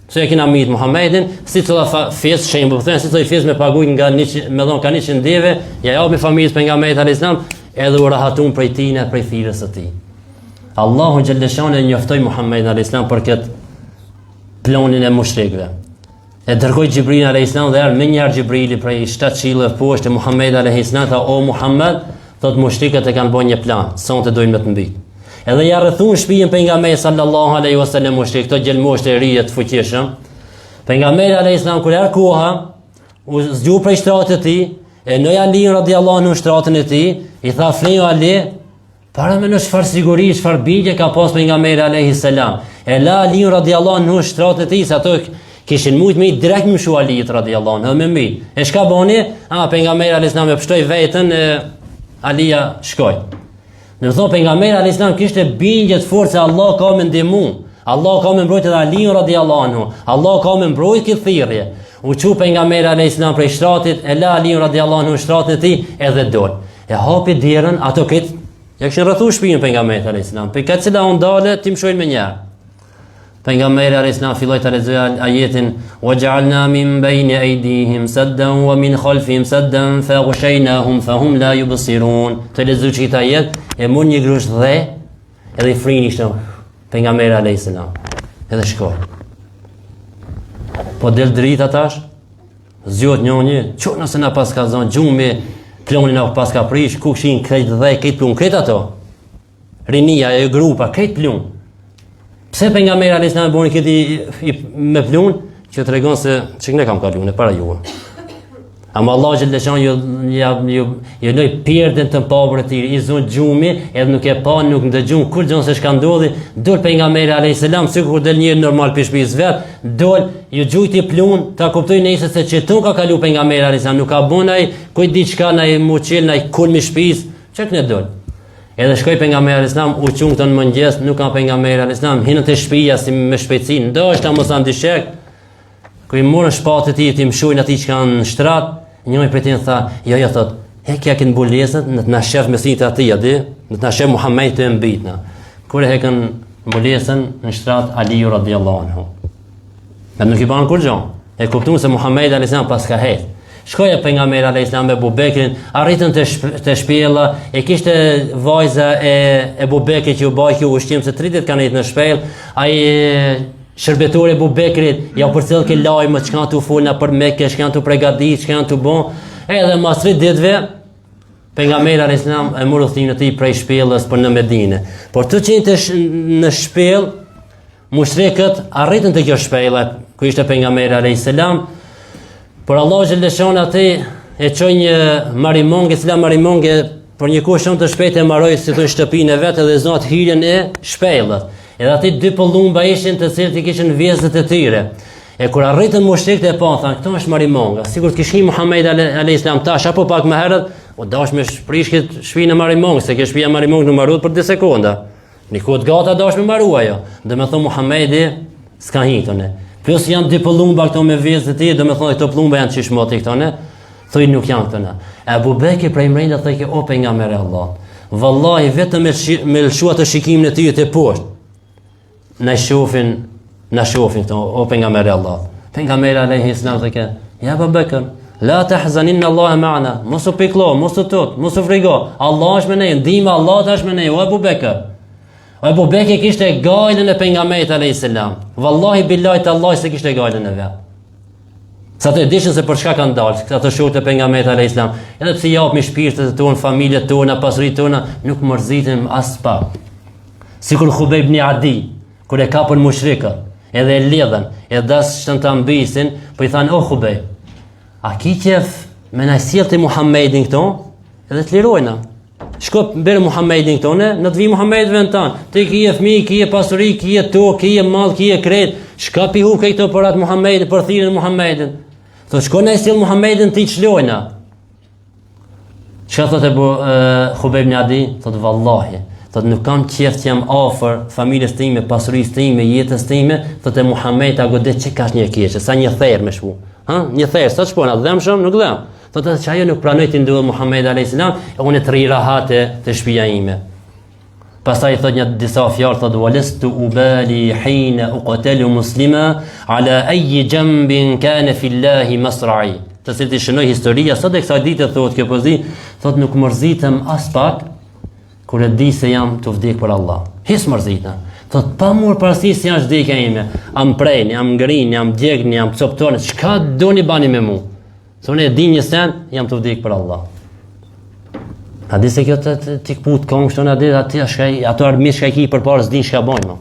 Se e kina mitë Muhammedin, si të da fesë, shenjë për thënë, si të da fesë me paguj nga me dhonë ka 100 deve, ja me familjës pejgamberit alayhis salam, edhe u rahatun prej tine, prej thirrës së tij. Allahu xhaleshane e njoftoi Muhammedin alayhis salam për këtë planin e mushrikëve. E dërgoi Xhibrilin alayhis salam dhe erdhi më njëherë Xhibrili prej 7 qiellëve poshtë Muhammedit alayhis salam, tha o Muhammed, thot mushrikët e kanë bërë një plan, sonte dojnë me të mbit. Edhe ja rrethun shtëpinë pejgamberit sallallahu alaihi wasallam mushrik, këto gjelmoshtë e rinj të fuqishëm. Pejgamberi alayhis salam kur erdhi koha, u zgju prej shtratit të tij, e në Ali radiallahu anhu shtratën e tij, i tha flejo Ali, para me në çfarë siguri, çfarë bindje ka pas pejgamberi alayhis salam. E la Ali radiallahu anhu shtratën e tij, se ato kishin mujt me i direkt më shu Alit radiallahu anhu me mi. E çka bani? Pejgamberi alayhis salam e pshtoi veten, Alia shkoi. Në thonë pejgamberi alayhis salam kishte bindje të fortë se Allah ka më ndihmu. Allah ka më mbrojt edhe Aliun radiallahu anhu. Allah ka më mbrojt këtë thirrje. U çu pejgamberi alayhis salam prej shtratit, e la Aliun radiallahu anhu shtratin e tij edhe dol. E hapi derën, ato këtë ja kishin rrethuar shtëpinë pejgamberit alayhis salam. Për këtë cila u ndale ti më shojnë më njëherë. Pejgamberi alayhis salam filloi të lexojë ajetin waj'alna min bayni aydihim saddan wa min khalfihim saddan faghshaynahum fahum la yubsirun. Të lexoj këtë ajet e mund një grush dhe edhe i frini kështu pejgamberi alayhis salam. Edhe shkoi. Po del drita tash, zgjot njëri, çu nëse na pas ka zon gjumi, plonin na pas ka prish, ku kishin krejt dhe këtë plon kret ato. Rinia e grupa këtë plon. Pse pejgamberi alayhis salam bëni këtë me plon që tregon se çikne kam kaluar në para juve. Ama Allah xhaleshan ju loj pierdën të papër të tij, i zon gjumi, edhe nuk e pa, nuk ndëgjon kur gjon se çka ndodhi, dol pejgamberi alayhis salam, sikur del një normal pe shtëpis vet, dol, ju gjujti plon, ta kuptoi nesër se çeton ka kalu pejgamberi alayhis salam, nuk ka bën ai kujt diçka na muçel na kulmi shtëpis, çet ne dol. Edhe shkoi pejgamberi alayhis salam, u çun këto në mëngjes, nuk ka pejgamberi alayhis salam, hinën te shtëpia si me shpejtësi, ndoshta mos andishek. Kur i morën shpatë ti më shojnë atij që kanë në shtrat, njëri prej tyre tha, jo thot, hekja që mbulesën, në të na shef mesin të atij, di, në të na shef Muhamedi të mbitna. Kur e hekën mbulesën në shtrat Aliu radiallahu anhu. Ne nuk i bën kur gjë. E kuptuan se Muhamedi alayhis salam pas ka hedh. Shkoi pejgamberi alayhis salam me Abu Bekrin, arritën te shpella, e kishte vajza e Abu Bekrit që u baj kjo ushqim se 30 kanë në shpellë, ai shërbetore Abu Bekrit, ja përcjell ke lajmë çka tu folna për Mekë, çka tu përgatit, çka tu bën. Edhe mas 3 ditëve pejgamberi alayhis salam e mori udhëtimin e tij prej shpellës për në Medinë. Por të qenë në shpellë, mushrikët arritën te kjo shpellë ku ishte pejgamberi alayhis salam. Por Allah xhaleshon atë e çoi një marimonge, cila marimonge për një kohë shumë të shpejtë e mbaroi si thon shtëpinë e vet edhe zonat hyrjen e shpellës. Edhe aty 2 pëllumba ishin të cilët i kishin vjezët e tyre. E kur arritën mushrikët e pa, thanë, këto është marimonga. Sigur të kishin Muhamedi alayhis salam tash apo pak më herët, u dash me shprish këtë shpinë e marimongës, se kjo shtëpia marimongë nuk mbaruat për 2 sekonda. Nikot gata dash me mbaru ajo. Do të thonë Muhamedi s'ka hitone. Plus janë 2 pëllumba këto me vjezët e tyre, do të thonë këto pëllumba janë çishmoti këto ne. Thoj nuk janë këto ne. Abu Bekri prej mrenda thoi o pejgamberi Allah. Vallahi vetëm me lëshua të shikimin e tyre të poshtë. Na shofin këto, o pejgamberi Allah. Pejgamberi alayhis salam thekë, ja Abu Bekr, la tahzan inna Allah ma'ana. Mos u piklo, mos u tot, mos u frigo. Allah është me ne, ndihma Allah është me ne, o Abu Bekr. Abu Bekri kishte gajlën e pejgamberit alayhis salam. Wallahi billahi tallahi se kishte gajlën e vet. Sa të dishin se për çka kanë dalë, këta të shokët e pejgamberit alayhis salam. Edhe pse japmi shpirtet tona, familjet tona, pasuritë tona, nuk mërziten as pak. Sikur Khubejb ibn Adi, kur e kapën mushrikët, edhe e lidhen, edhe dashën ta mbisin, po i thanë o Khubejb, a ki qef me na sjellti Muhammedin këto, edhe të lirojna. Shko bërë Muhammedin këto, në të vi Muhammed vend tanë, ti kije fëmijë, kije pasuri, kije tokë, kije mall, kije kret, shka pi hub këto për atë Muhammedin, për thirrjen e Muhammedin. Thotë shko na sjell Muhammedin ti çlojna. Çka thotë Khubejb ibn Adi, thotë vallahi, thotë nuk kam qef që jam afër familjes time, pasurisë time, jetës time, thotë Muhammed ta godet që ka një keqe, sa një therr më shpu. Ha? Një therr, sa çpona, dhëmshëm, nuk dhëm. Thotë që ajo nuk pranoi të ndodhë Muhammed alayhis salam, e unë të rirahate të shtëpia ime. Pastaj thotë një disa fjalë, thotë walastu ubali hina uqtalu muslima ala ay jambin kana fi Allah masra'i. Të cilët i shënoi historia sot e kësaj dite thotë kjo pozi, thotë nuk mërzitem as pak kur e di se jam të vdek për Allah. Hes mërzitna. Thot pa mur parësi si janë vdekja ime. Am prejni, am ngrini, am djegni, am coptoni, çka doni bani me mu? Se unë e di një sen, jam të vdek për Allah. A di se kjo t'i kput kong shto në di, ato armi shka i ki për parë s'din shka bojnë,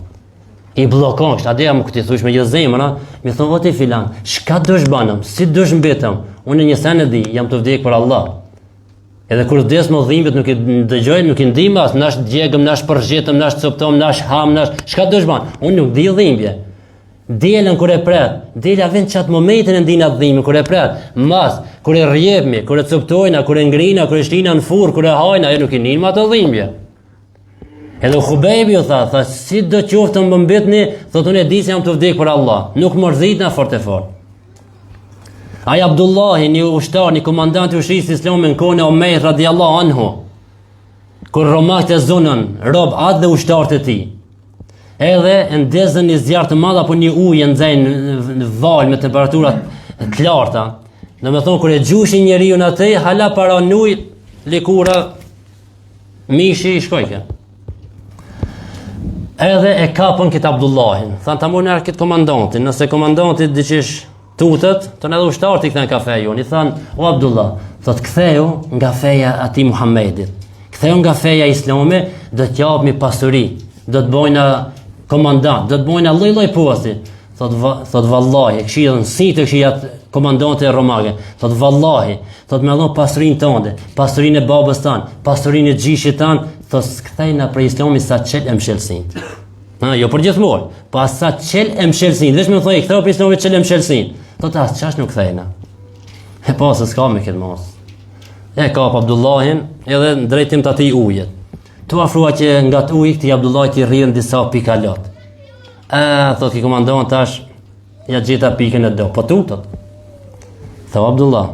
i blokon shtë, a di jam këti thush me gjithë zemëra, mi thonë, o ti filan, shka dush banëm, si dush mbetëm, unë një sen e di, jam të vdek për Allah. Edhe kur vdes më dhimbet nuk i dëgjoj, nuk i ndim as, nash djegëm, nash përgjetëm, nash coptom, nash ham, nash çka dush ban. Unë nuk di dhimbje. Dielën kur e pret, dela vjen çat momentin e ndina dhimbje kur e pret. Mas kur e rrjepmi, kur e coptojna, kur e ngrina, kur e shtina në furr, kur e hajna, ajo nuk i nin ato dhimbje. Edhe Khubejbi u tha, si do qoftë më mbetni, thotë unë e di se jam të vdek për Allah. Nuk mërzitna fort e fort. Ai Abdullahi, një ushtar, një komandant i ushtrisë islame në kohën e Omer radiallahu anhu, kur romakët e zonën, rob atë dhe ushtarët e tij. Edhe ndezën një zjarr të madh apo një ujë nxejnë në val me temperaturat të larta. Domethënë kur e gjushin njeriu atë, hala para ujit, lëkura mishi i shkojke. Edhe e kapën këtë Abdullahin. Thanë ta morën këtë komandantin, nëse komandanti diçish tutët, të në edhe ushtarët i këthen kafe ju, i thanë, o Abdullah, thot këtheju nga feja ati Muhammedit, këtheju nga feja islame, do t'japmi pasuri, do t'bojna komandant, do t'bojna lloj posti, thot vallahi, këshidën si të këshijat komandante e romake, thot vallahi, thot me dhon pasurin tënde, pasurin e babës tanë, pasurin e gjishit tanë, thot s'kthejna për islami sa qel e mshelsin. Jo për gjithmonë, pa sa qel e mshelsin, dhe shme më thoi, këtheu për islami qel e mshelsin. Thot as qash nuk thejna. E pas e s'ka me këtë mos. E kap Abdullahin edhe në drejtim të ati ujet. Tu afrua që nga të ujë këti Abdullahi t'i rrën disa pikalot. Thot ki komandon tash, ja gjitha pikën e do. Po tutët. Thot Abdullah,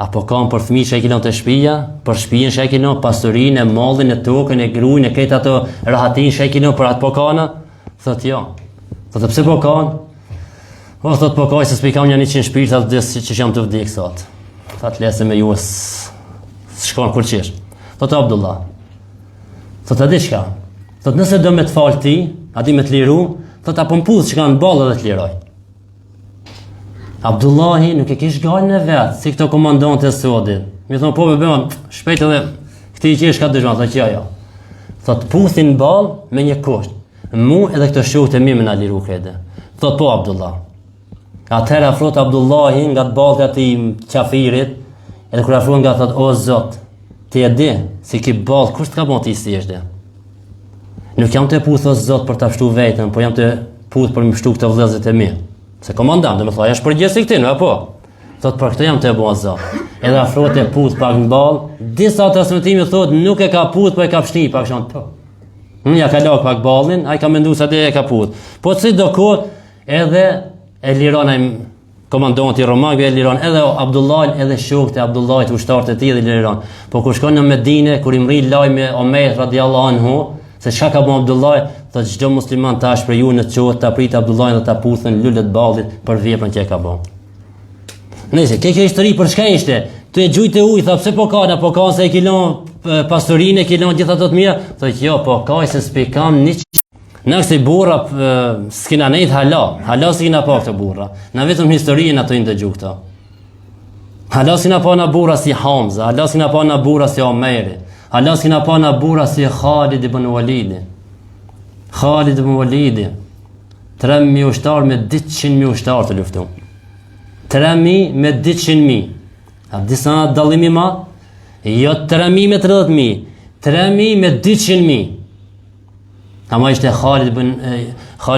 apo kam për fëmijë që e kilon të shtëpia, për shtëpinë që e kilon, pasurinë, e mallin, e tokën, e gruajnë, e këtë ato rahatin që e kilon për atë po kana? Thot jo. Thot pse po kanë? O, thot po kaj se s'pikam një 100 shpirë, thot dhe që jam të vdik, thot. Thot lese me ju s'shkon kur qesh. Thot Abdullah, thot a di shka? Thot nëse do me të falë ti, a di me të liru, thot apo m'pudh që ka në balë dhe të liroj. Abdullahi nuk e kish gajnë në vetë, si këto komandante e sodit. Mi thonë, po bëbëman, shpejt edhe këti i qesh ka dëshman, thot jo. Thot puthin balë me një kusht, mu edhe këto shukët e mi me na liru krede. Thot po Abdullah. Atëherë afrot Abdullahi nga të balë të ati qafirit, edhe kër afrot nga thot, o Zot, ti e di, si ki balë, kush të ka bon ti si eshte? Nuk jam të puth o Zot për të pështu vetën, po jam të puth për më pështu këtë vëllezërit e mi. Se komandant, dhe me thua, është përgjës i këti, në apo? Thot, për këtë jam të bo o Zot. Edhe afrot e puth pak në balë, disa transmitimi thot, nuk e ka puth, po e ka pështi, pak shonë, po. Ja ka lak pak balin, a i ka mendu sa dhe e ka puth. Po si do kohë, edhe e liron e komandanti romak, e liron edhe Abdullah, edhe shokët e Abdullah, ushtarët e tij dhe liron. Po kur shkon në Medine, kur i mri lajmi Omer radiallahu anhu, se çka ka bën Abdullah, thotë çdo musliman tash për ju në çohet ta prit Abdullahin dhe ta puthën lulet ballit për veprën që e ka bën. Nëse kjo histori për çka ishte? Tu e gjujtë ujë, tha pse po kanë, po kanë se e kilon pasurinë, e kilon gjithë ato të mira, thotë jo, po ka se s'pikam një. Në kësi burra s'kina nejtë hala s'kina pa këtë burra. Në vetëm historien ato i ndëgju këta. Hala s'kina pa në burra si Hamza, hala s'kina pa në burra si Omeri, hala s'kina pa në burra si Khalid ibn Walidi. Khalid ibn Walidi, 3.000 ushtar me 200.000 ushtar të luftu. 3.000 me 200.000. A disa dallimi ma? Jo 3.000 me 30.000, 3.000 me 200.000. Ama ishte Khalid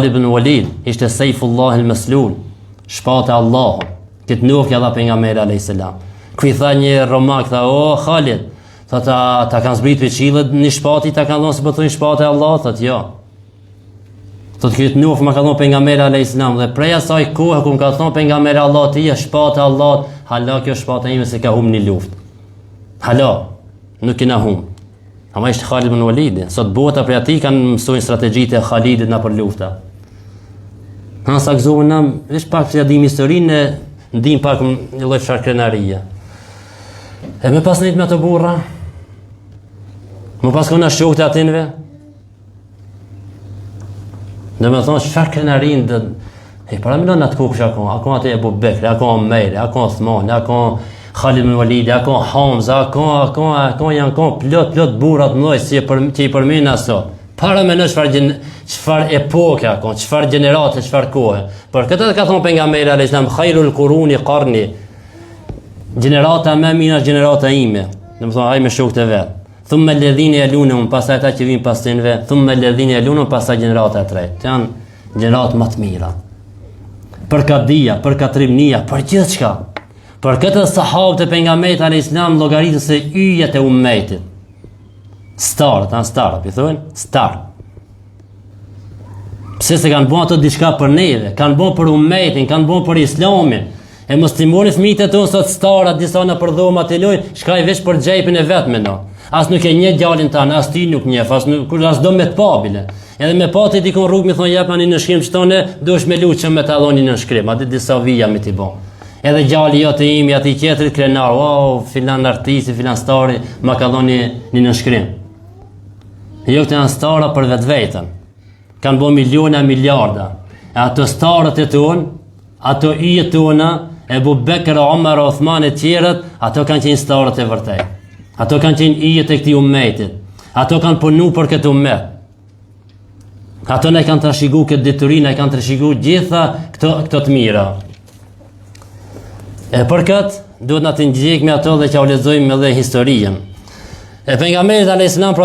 ibn Walid, ishte Sejfullah il-Meslul, shpate Allah, këtë nuk ja dha pejgamberi alayhis salam. Kuj tha një romak, tha, o Khalid, tha ta kanë zbrit për qilët një shpati, ta kanë dhonë se pëthuj shpate Allah, tha jo. Thot këtë nuk më ka thonë pejgamberi alayhis salam, dhe prej asaj kohë ku më ka thonë pejgamberi Allah, ti e shpate Allah, hala kjo shpate ime se ka hum një luft. Hala, nuk kina hum. Ama ishte Khalid ibn Walidi. Sot bota për ati kanë mësojnë strategjitë e Khalidit na për lufta. Sa gëzohën na, veç pak që ja dim historinë, ndim pak një lloj fsharkrenarie. E me pas nejtë me ato burra, më pas kona shokët e atinve, Dhe me thonë, çfarë krenarin dhe... para milon atë kukush akon atë Ebu Bekri, akon Omeri, akon Othmani, akon Khalid ibn Walidi, akon Hamza, akon janë plot burrat mëdhej që i përmend aso. Para me në çfarë epoke akon, çfarë gjenerate, çfarë kohe. Për këtë ka thonë pejgamberi alayhis salam, khairul quruni qarni. Gjenerata më mirë është gjenerata ime. Domethënë ai me shokët e vet. Thumma alladhina yalunhum, pastaj ata që vijnë pas tyre, thumma alladhina yalunhum, pastaj gjenerata e tretë. Janë gjenerat më të mira. Për kadia, për katrimnia, për gjithçka. Për këtë sahabët e pejgamberit alayhis salam llogaritën se yjet e ummetit. Starët, i thonë, star. Pse se kanë bën ato diçka për neve, kanë bën për ummetin, kanë bën për islamin. E mos timoni fëmijët e tonë sot starat, disa në përdhoma të lojnë, shkaj veç për xhepin e vetme no. As nuk e njeh djalin tan, as ti nuk njeh, as do me të pabile. Edhe me pati dikon rrugë më thonë japani në shkrim çtonë, duhesh me luçë me talloni në shkrim, atë disa vija me ti bën. Edhe gjali jote imi aty tjetrit krenar, wow, filan artisti, filan stari, ma ka dhoni në shkrim. Jo këto janë stara për vetveten. Kanë bën miliona, miliarda. E ato starët e tonë, ato yjet tona, Ebu Bekr, Omar, Othman e tjerët, ato kanë qenë starët e vërtet. Ato kanë qenë yjet e këtij ummetit. Ato kanë punu për këtë ummet. Ato ne kanë trashëguar këtë detyrinë, ne kanë trashëguar gjitha këto të mira. E për këtë duhet na të ngjekmi ato dhe që u lexojmë edhe historinë. E pejgamberi alayhis salam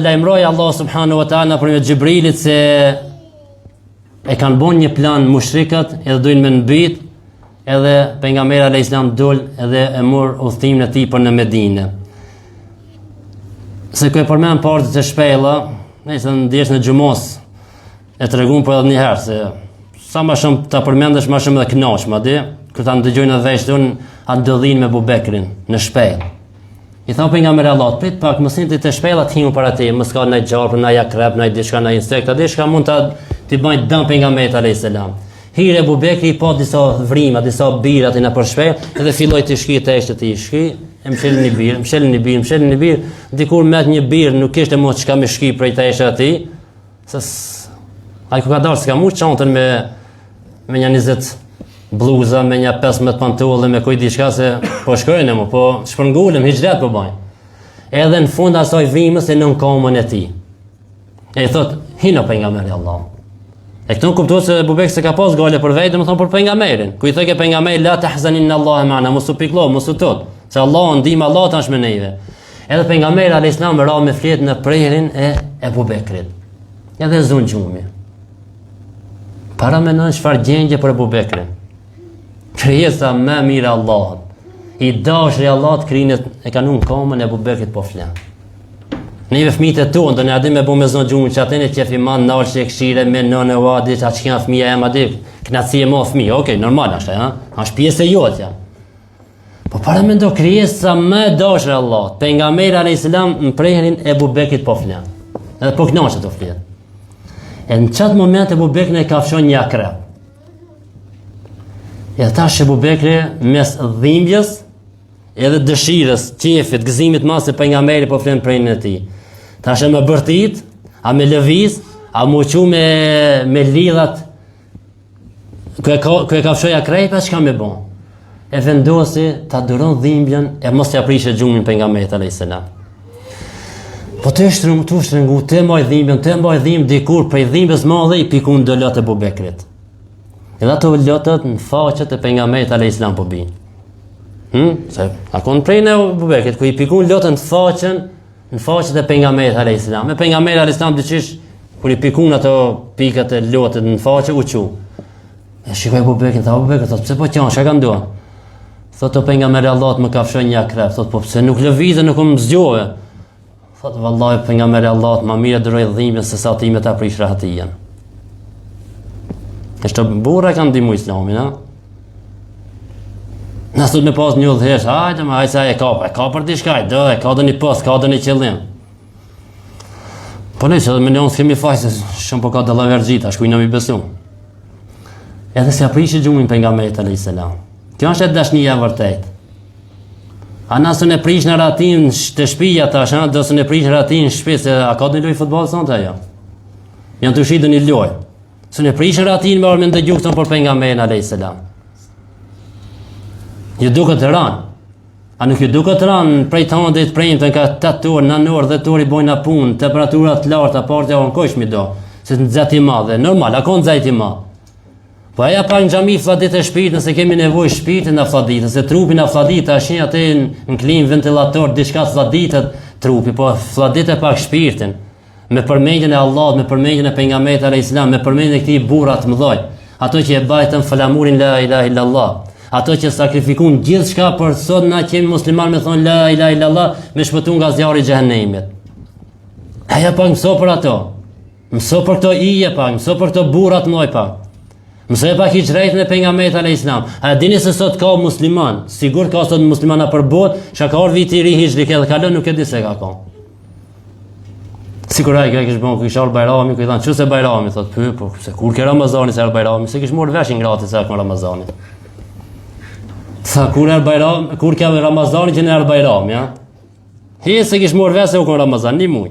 lajmëroi Allah subhanahu wa taala përmes Xhibrilit se e kanë bën një plan mushrikat edhe doin me mbyt, edhe pejgamberi alayhis salam dol edhe e mor udhtimin e tij për në Medinë. Se ku e përmend portët e shpella, nëse ndjesh në xhumos e tregon për edhe një herë se sa më shumë ta përmendesh më shumë edhe kënaq, madje kur ta dëgjojnë edhe veçton atë ndodhin me Abu Bekrin në shpellë. I tha pejgamberi Allahut, prit pak, mos niti të shpellat himu para te, mos ka ndaj gjarpë, ndaj akrep, ndaj diçka, ndaj insekta, diçka mund t'i bëjnë dëm pejgamberit alayhis salam. Hire Abu Bekri pa disa vrima, disa birat në për shpellë, edhe filloi të shkij teshtë të shkij, e mshelën një bir, dikur met një bir, nuk kishte më çka më shkij prej teshtë atij, se ai ku ka dalë s'ka më çantën me një 20 bluza, me një 15 pantolle, me kujt diçka se po shkojnë më, po shpërngulem, hijret po bajnë. Edhe në fund asaj vimës e nën kamën e tij. E i thot, hino pejgamberi Allah. E këtu kuptohet se Abu Bekri se ka pas gale për vetë, domethënë për pejgamberin. Ku i thëke pejgamberi la tahzanin Allah ma'ana, mos u pikëllo, mos u tot, se Allah ndihmë Allah tash me neve. Edhe pejgamberi alayhis salam ra me flet në prerjen e Abu Bekrit. Edhe zon gjumi. Para mendon çfarë gjendje për Abu Bekrin. Krijesa më mirë Allahut. I dashuri Allahut krinet e kanë unë kamën e Abu Bekrit po flan. Neve fëmijët e tonë, do ne adim me bu me zonë gjumë që atë në qefi ma nalë që e këshire me nënë e vadi, që atë që kena fëmija e ma di, knatësi e ma fëmija, okej, normal ashtë, ashtë pjesë e jotja. Po para me ndo krijesa më dashur Allah, pejgamberi alayhis salam në prehrin e Abu Bekrit po flan. Edhe po knaqet të flet. E në qatë moment Abu Bekri e kafshon një akrep. E tash Abu Bekri mes dhimbjes edhe dëshirës, qefit, gëzimit mas se pejgamberi po flen prehrin e tij. Tash e më bërtit, a me lëviz, a më uqu me lidhat, ku e kafshoj akrepa, çka me bon? E vendosi ta duron dhimbjen e mos t'ia prishë gjumin pejgamberit alayhis salam. Po të shtrëngu, të mbaj dhimbjen dikur prej dhimbjes madhe i pikun do lot e Abu Bekrit. Edhe ato lotët në faqet e pejgamberit alayhis salam po bin. Se akon prej në Abu Bekrit ku i pikun lotën në faqet e pejgamberit alayhis salam. Me pejgamberi alayhis salam diçish kur i pikun ato pikat e lotët në faqe u qu. E shikoj Abu Bekrin, tha Abu Bekri, thot pse po qan, çka ka ndodhur? Thot o pejgamberi Allahut më kafshon një akrep, thot po pse nuk lëvizë, nuk më zgjove. Thot vallahi pejgamberi Allahut më mirë duroj dhimbjen se sa ti me ta prish rahatien. Kështu burra kanë ndihmu Islamin, ha? Nësut me pas një udhëhesh, hajde më hajde e ka për diçka, do e ka doni post, ka doni qëllim. Po ne që me neon s'kemi faj se shumë po ka dallaverxhita, shkuj në mi besu. Edhe se aprishi gjumin pejgamberit alayhis salam. Kjo është e dashnia e vërtet. A nësë në prish në ratin të shpija tash, do së në prish në ratin në shpi, se a ka të një loj futbol sonte ajo? Janë të shidë një loj. Së në prishër atin me orme ndëgju këtën për pejgamberin a.s. Ju duket të ranë. A nuk ju duket të ranë prej të handit prejmë të nga 8 orë, 9 orë, 10 orë i bojnë punë, temperaturat lartë, apartja o në kosh mi do, se të nëzët i madhe, normal, a ka nëzët i madhe. Po aja pak në gjami fladit e shpirt, nëse kemi nevoj shpirtin në fladit, nëse trupin në fladit, ashin atë në klim ventilator, diçka fladitet trupi, po fladit e pak shpirtin, me përmendjen e Allah, me përmendjen e pejgamberit alayhis salam, me përmendjen e këtij burrat mëdhoj, ato që e bajtën flamurin la ilaha illallah, ato që sakrifikun gjithçka për sot na që jemi musliman me thonë la ilaha illallah, me shpëtun nga zjarri i xhehenemit. Aja pak mëso për ato, mëso për këto ije pak, mëso për këto burrat mëdhoj pak. Mësoj pak hijrejtën e pejgamberit alayhis salam. A dini se sot ka musliman, sigur ka sot muslimana për botë, çka ka viti i ri hijri që kalon nuk e di se ka kon. Sigur ai që kish bën kish al Bajrami, ku i than çuse Bajrami, thot po se kur ke Ramazani se al Bajrami, se kish marr veshin gratis sa ka Ramazani. Sa kur al Bajram, kur ka Ramazani që në al Bajrami, ja. He se kish marr vesh se u kon Ramazan, ni muj.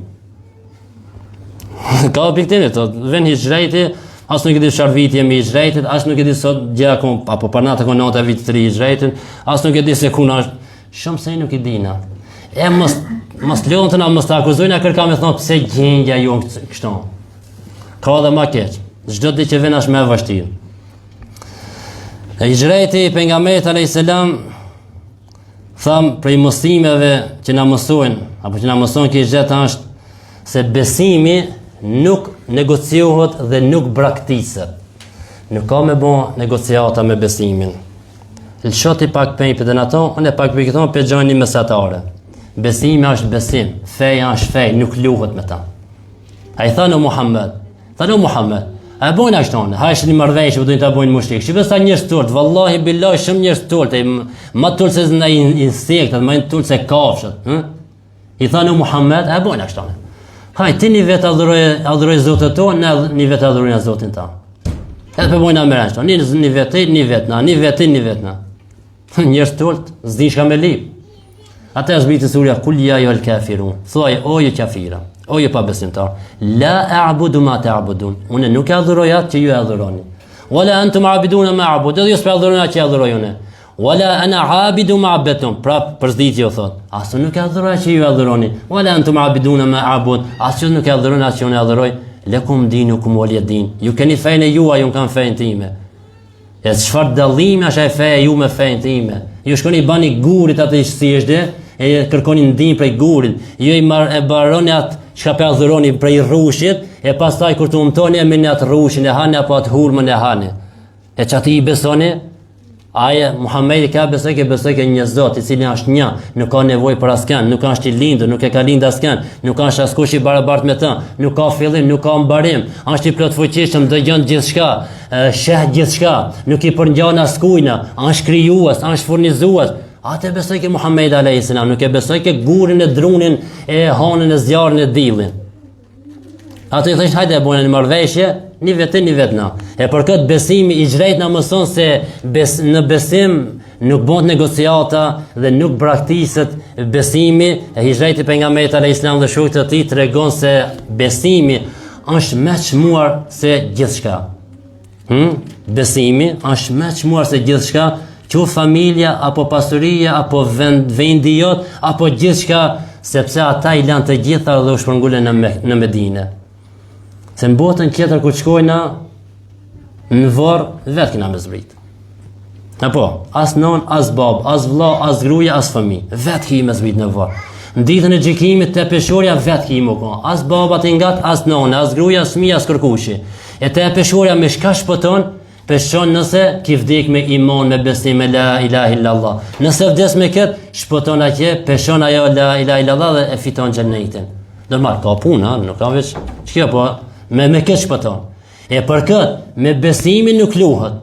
Ka pikëtin thot, vjen hijrejti. As nuk e di çfarë viti jemi i hijrejtit, as nuk e di sot gjë akon apo para natë kon nota vit 3 i hijrejtit, as nuk e di se ku na është. Shumë se nuk i dina. E mos lëndën a mos ta akuzojnë a kërkam e thonë pse gjendja ju kështu. Ka edhe më keq. Çdo ditë që vjen është më e vështirë. E hijrejti pejgamberit alayhis salam tham prej mësimeve që na mësojnë apo që na mëson që hijreta është se besimi nuk negociohet dhe nuk braktiset. Nuk ka me bo negociata me besimin. Lëshoti pak pejpët e në to, unë e pak për këto për gjojnë një mesatare. Besimi është besim, feja është fej, nuk luhet me ta. A i thënë o Muhammed, a e bojnë ashtonë, ha ishtë një mërvejshë, për dojnë të bojnë mushrik. Shqipe sa njërës tullët, vallahi billahi shumë njërës tullët, ma tullët se në insektet, ma tullët se kafshët. I thënë o Muhammed, a e bojnë ashtonë. Haj, ti një vetë adhuroj Zotë to, në një vetë adhurojnë Zotin ta. Edhe për bojnë ameran shto, një vetë na, një vetë na. Njërës tullët, zdi shka me lip. Ata është bitë surja, kul ja jo l-kafirun, thuaj, o ju kafira, o ju pa besimtar, la a'budu ma ta'budun, unë nuk e adhuroj atë që ju e adhuroni. Wala antum a'biduna ma a'bud, edhe ju s'pe adhuroni atë që e adhuroj une. Wala ana abidu ma abetum, prap përzditje o thot, asë nuk e adhuroj që ju e adhuroni. Wala antum abiduna ma abud, asë që nuk e adhuroni atë që unë e adhuroj. Lekum dinukum waliya din, ju keni fejnë e jua, ju kanë fejnë time. E çfarë dallimi është e feja ju me fejnë time. Ju shkoni bani gurit atë si është, e kërkoni ndihmë prej gurit. Ju e baroni atë çka pe adhuroni prej rrushit, e pastaj kur të umtoni e meni atë rrushin e hani apo atë hurmën e hani. E çati i besoni? Aje, Muhammedi ka besoj ke një Zot i cili është një, nuk ka nevojë për askën, nuk është i lindur, nuk e ka lind askën, nuk është askush i barabart me të, nuk ka fillim, nuk ka mbarim, është i plot fuqishëm, dëgjon gjithçka, sheh gjithçka, nuk i përngjan askujna, është krijues, është furnizues. Atë besoj ke Muhammedi alayhis salam, nuk e besoj ke gurin e drunin e hanën e zjarrin e dillit. Ato i thësh hajde e bojnë një marrëveshje, një vetë na. E për këtë besimi i gjrejt na mëson se në besim nuk bëhet negociata dhe nuk braktiset besimi. E hijrejti pejgamberit alayhis salam dhe shokët e tij tregon se besimi është më çmuar se gjithçka. Besimi është më çmuar se gjithçka, qoftë familja apo pasuria apo vendi jot apo gjithçka, sepse ata i lanë të gjitha dhe u shpërngulen në Medinë. Se në botën tjetër ku shkojna në varr vetë kena me zbrit. Apo, as non, as bab, as vlla, as gruaja, as fëmijë, vetë ki me zbrit në varr. Në ditën e gjykimit te peshorja vetë ki më kon. As baba të ngat, as nona, as gruaja, as fëmia, as kërkushi. E te peshorja me shka shpëton? Peshon nëse ki vdek me iman, me besim me la ilaha illallah. Nëse vdes me këtë, shpëton atje, peshon ajo la ilaha illallah dhe e fiton xhenetin. Normal, ka puna, nuk ka veç çka po me këtë shpëton. E për këtë, me besimin nuk luhet.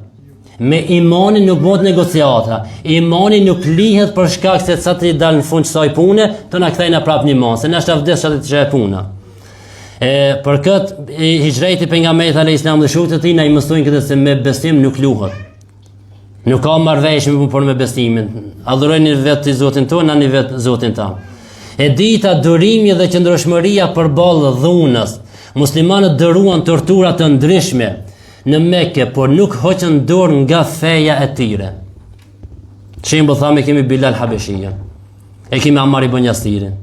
Me imanin nuk bëhet negociata. Imani nuk lihet për shkak se sa të dal në fund kësaj pune, të na kthejnë prapë në iman, se na është vdes atë çfarë puna. Për këtë hijreti pejgamberit alayhis salam dhe shokët e tij na i mësojnë këtë se me besim nuk luhet. Nuk ka marrëveshje për me besimin. Adhurojeni vetë Zotin tonë, na vetë Zotin tan. E dita durimi dhe qëndrueshmëria përballë dhunës. Muslimanët dëruan tortura të ndryshme. në Mekke, por nuk hoqën dorë nga feja e tyre. Shembull thamë kemi Bilal Habeshia, e kemi Ammar ibn Yasirin.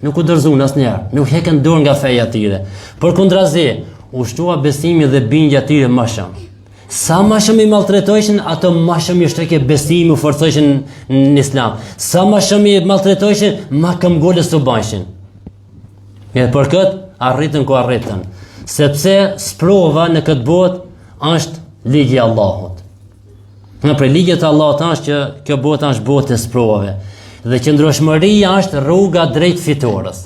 Nuk u dorëzuan asnjëherë, nuk heqën dorë nga feja e tyre. Përkundrazi, ushtrua besimi dhe bindja e tyre më shumë. Sa më shumë i maltretojshin, ato më shumë i shtreke besimi, u forcojshin në Islam. Sa më shumë i maltretojshin, më këmbgulës u bajshin. E për këtë arritën ku arritën, sepse sprova në këtë botë është ligji i Allahut. Në për ligjet e Allahut është që kjo botë është botë e sprovave. Dhe qëndrueshmëria është rruga drejt fitores.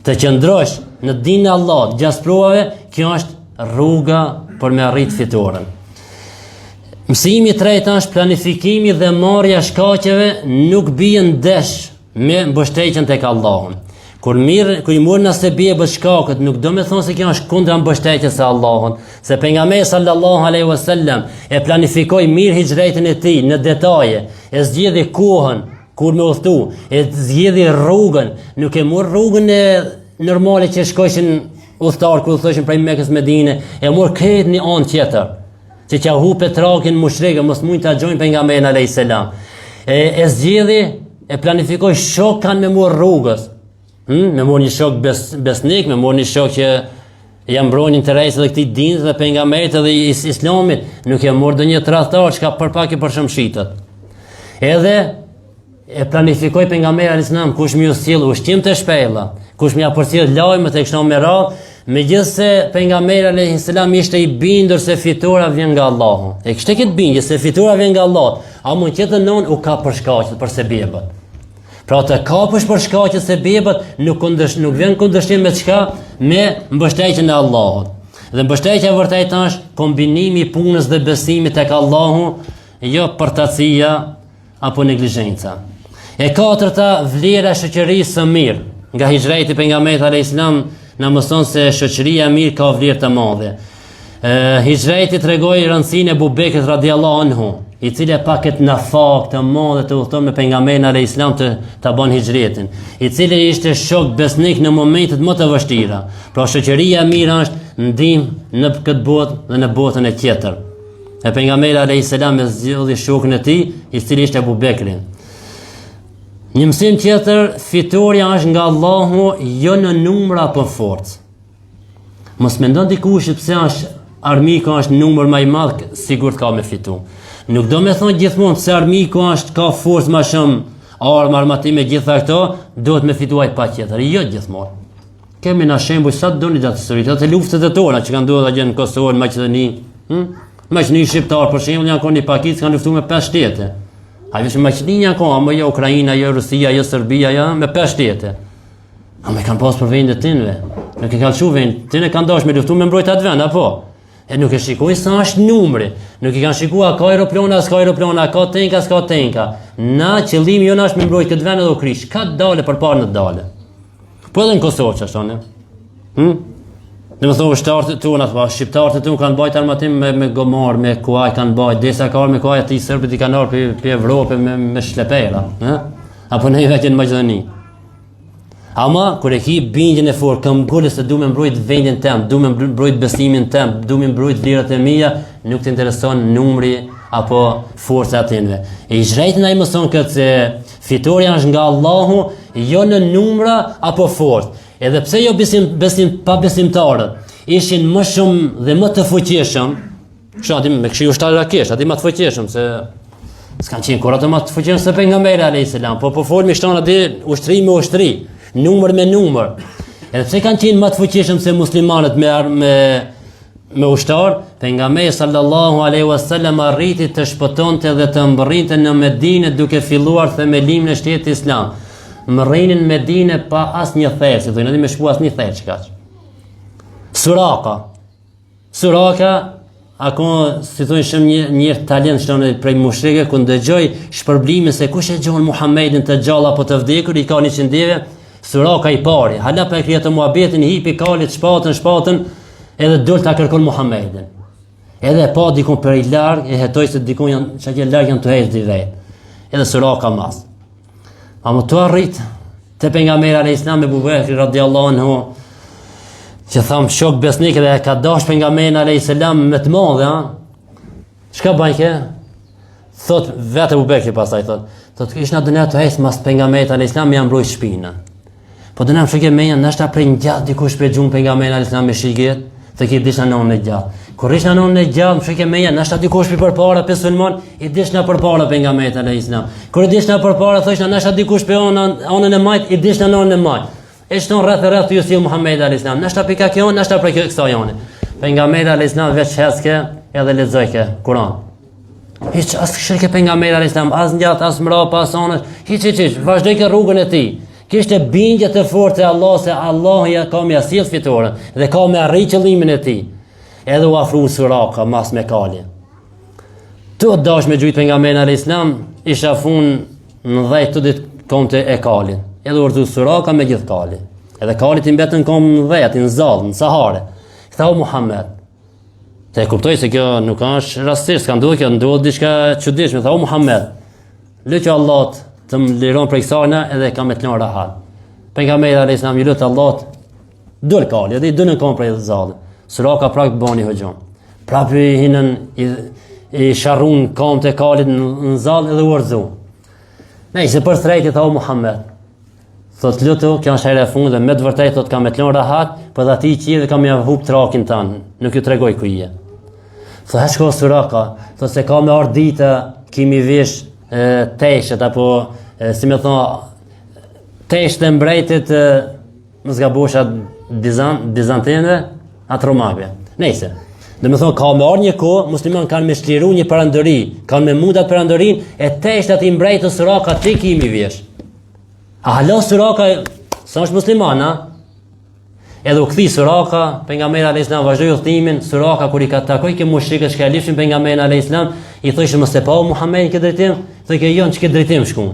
Të qëndrosh në dinën e Allahut gjatë provave, kjo është rruga për me arrit fitoren. Mësimi i tretë është planifikimi dhe marrja shkaqeve nuk bien ndesh me mbështetjen tek Allahu. Kur i morën as sebebët shkakët, nuk do me thonë se kjo është kundra mbështetjes së Allahut, se pejgamberi sallallahu alaihi wasallam e planifikoi mirë hijretin e tij në detaje, e zgjedhi kohën kur me udhëtu, e zgjedhi rrugën, nuk e mor rrugën e normale që shkojshin udhëtar kur thoshin prej Mekës Medine, e mor këtë një anë tjetër, që që hupe trakin mushrikë, mos mund të gjojnë pejgamberin alayhis salam. E zgjedhi, e planifikoi shok kanë me mor rrugës. Me mor një shok besnik, me mor një shok që jam mbrojnë interesat dhe këtij dinit dhe pejgamberit dhe Islamit, nuk e mor ndonjë tradhtar që ka përpaki për shëmshitët. Edhe e planifikoi pejgamberi alayhis salam kush më sjell ushqim të shpejlla, kush më përcjell lajmet e kështu me radhë, megjithse pejgamberi alayhis salam ishte i bindur se fitora vjen nga Allahu. E kishte këtë bindje se fitora vjen nga Allahu, a mund të jetë non u ka për shkaqet, për sebebët. Pra të kapësh për shkaqet sebebët nuk vjen kundërshtim me çka, me mbështetjen e Allahut. Dhe mbështetja vërtet është kombinimi i punës dhe besimit tek Allahu, jo përtacia apo neglizhenca. E katërta, vlera e shoqërisë së mirë. Nga hijreti pejgamberit alayhis salam na mëson se shoqëria e mirë ka vlerë të madhe. Hijreti tregoi rëndësinë e Abu Bekrit radhiyallahu anhu, i cili pa këtë nafak të madhe të udhëton me pejgamberin alayhis salam të bën hijretin, i cili ishte shok besnik në momentet më të vështira. Pra shoqëria e mirë është ndihmë në këtë botë dhe në botën e tjetër. E pejgamberi alayhis salam e zgjodhi shokun e tij, i cili ishte Abu Bekri. Një mësim tjetër, fitoria është nga Allahu, jo në numra apo forcë. Mos mendon dikush pse është armiku është numër më i madh, sigurt ka me fitu. Nuk do me thonë gjithmonë pse armiku ka forcë më shumë, armë, armatime, gjitha këto, duhet me fituaj pa tjetër. Jo gjithmonë. Kemi na shembull sa doni gjatë historisë, ato luftet e tona që kanë ndodhur atje në Kosovë, në Maqedoni. Maqedoni shqiptar për shembull janë kanë një pakic kanë luftuar me 5 shtete. A vetë Maqedonia janë kanë, apo jo Ukraina, jo Rusia, jo Serbia, ja me 5 shtete. A me kanë pas për vendet tinve. Nuk e kanë çu vend, tinë kanë dashur me luftu me mbrojtë atë vend apo? E nuk e shikojnë sa është numri. Nuk i kanë shikuar ka aeroplana, s'ka aeroplana, ka tenka, s'ka tenka. Na qëllimi jonë është me mbrojtë këtë vend edhe u krish. Ka dalë përpara në dalë. Po edhe në Kosovë çashtu ne. Dhe më thonë ushtarët e tona, shqiptarët e tona kanë bajt armatim me gomar, me kuaj kanë bajt, desa ka arë me kuaj ati sërbët i kanë arë për Evropë me shlepera. Apo ne i vetë në Maqedoni. Ama, kur e ki bindjen e fortë, kam gullës se du me mbrojt vendin tem, du me mbrojt besimin tem, du me mbrojt lirat e mija, nuk të intereson numri apo forca atinve. E i zhrejtin a i mëson këtë se fitoria është nga Allahu, jo në numra apo fort. Edhe pse jo pa besimtarët, ishin më shumë dhe më të fuqishëm, aty me kështu ushtarë rakesh, aty më të fuqishëm, se s'kan qenë kur ato më të fuqishëm se pejgamberi alayhis salam, po formi shton aty ushtri me ushtri. Numër me numër. Edhe pse kanë qenë më të fuqishëm se muslimanët me ushtar, pejgamberi sallallahu alaihi wasallam arriti të shpëtonte dhe të mbërrinte në Medinë duke filluar themelimin e shtetit islam. Mbërrinin në Medinë pa asnjë therr, si thonë, me shpu asnjë therr çka. Suraka ako si thonë shumë një talent shtonë prej mushrikëve ku dëgjoi shpërblimin se kush e gjon Muhamedit të gjallë apo të vdekur, i ka 100 deve. Suraka i pari, hala pa e krija të muhabetin, hipi kalit, shpatën, edhe dul ta kërkon Muhammedin. Edhe pa dikun për i larg, e hetoj se dikun janë çka larg janë të ecë di vet. Edhe Suraka mas. Pa më të arrit te pejgamberi alayhis salam Abu Bekri radhiyallahu anhu, që thamë shok besnik dhe ka dash pejgamberin alayhis salam me të madhe, çka bën kë? Thot vetë Abu Bekri pastaj thot ish në dunë të ecë mas pejgamberit alayhis salam jam mbrojt shpinën. Po dënam shokë me janë nashta prej gjatë dikush pe xhum pejgamberin alayhis salam me shiget, të ki dish në nonën e gjatë. Kur ish në nonën e gjatë, shokë me janë nashta dikush përpara pe sulmon, i dish në përpara pejgamberit alayhis salam. Kur i dish në përpara thosh nashta dikush pe onën e majt, i dish në nonën e majt. E shton rreth ju si Muhamedi alayhis salam. Nashta pika kjo, nashta për kjo kësaj janë. Pejgamberi alayhis salam veç heske edhe lexojke Kur'an. Hiç as shirke pejgamberi alayhis salam, as ngjat, as mrapa, as onës, hiç, vazhdoi ke rrugën e tij. Kishte bindje të fortë se Allah ja ka me sjell fitoren dhe ka me arrit qëllimin e tij. Edhe u afru Suraka mas me kalje. Tu dash me gjujt pejgamberin alayhis salam, isha fun në 10 ditë komte e kalin. Edhe urdhë Suraka me gjithë kali. Edhe kalit i mbetën kom në 10, në zallë, në Sahare. Kthau Muhammed. Te kuptoj se kjo nuk është rastisht, ka ndodhur kjo, ndodh diçka çuditshme. Thau Muhammed. Lutë Allah të më liron prej kësajna edhe kam me të lënë rahat. Pejgamberi alayhis salam i lut Allah, dol kali, edhe i dënë kom prej zallë. Suraka prap bani hujum. Prap hinën i sharrun kom te kalit në zallë edhe urzu. Nëse për threjti thau Muhammed. Thot lutu, kjo është hera e fundit dhe me të vërtetë thot kam me të lënë rahat, por dha ti që dhe kam ia hub trakin tan. Nuk ju tregoj ku je. Thot shko Suraka, thot se ka me ardh ditë kimi vesh teshet apo si më thon tesht e mbretit mos gabosha bizantinëve atë romave. Nëse do të thon ka me ardh një kohë musliman kanë me shliru një perandori, kanë me mundat perandorin e teshtat i mbretës Suraka ti kimi vesh. A hala Suraka sa është musliman, Edhe u kthi Suraka, pejgamberi alayhis salam vazhdoi udhëtimin. Suraka kur i ka takoi ke mushrikët që lifshin pejgamberin alayhis salam, i thoshin mos e pa Muhamedi këtë drejtim, thonë që jo në këtë drejtim shkon.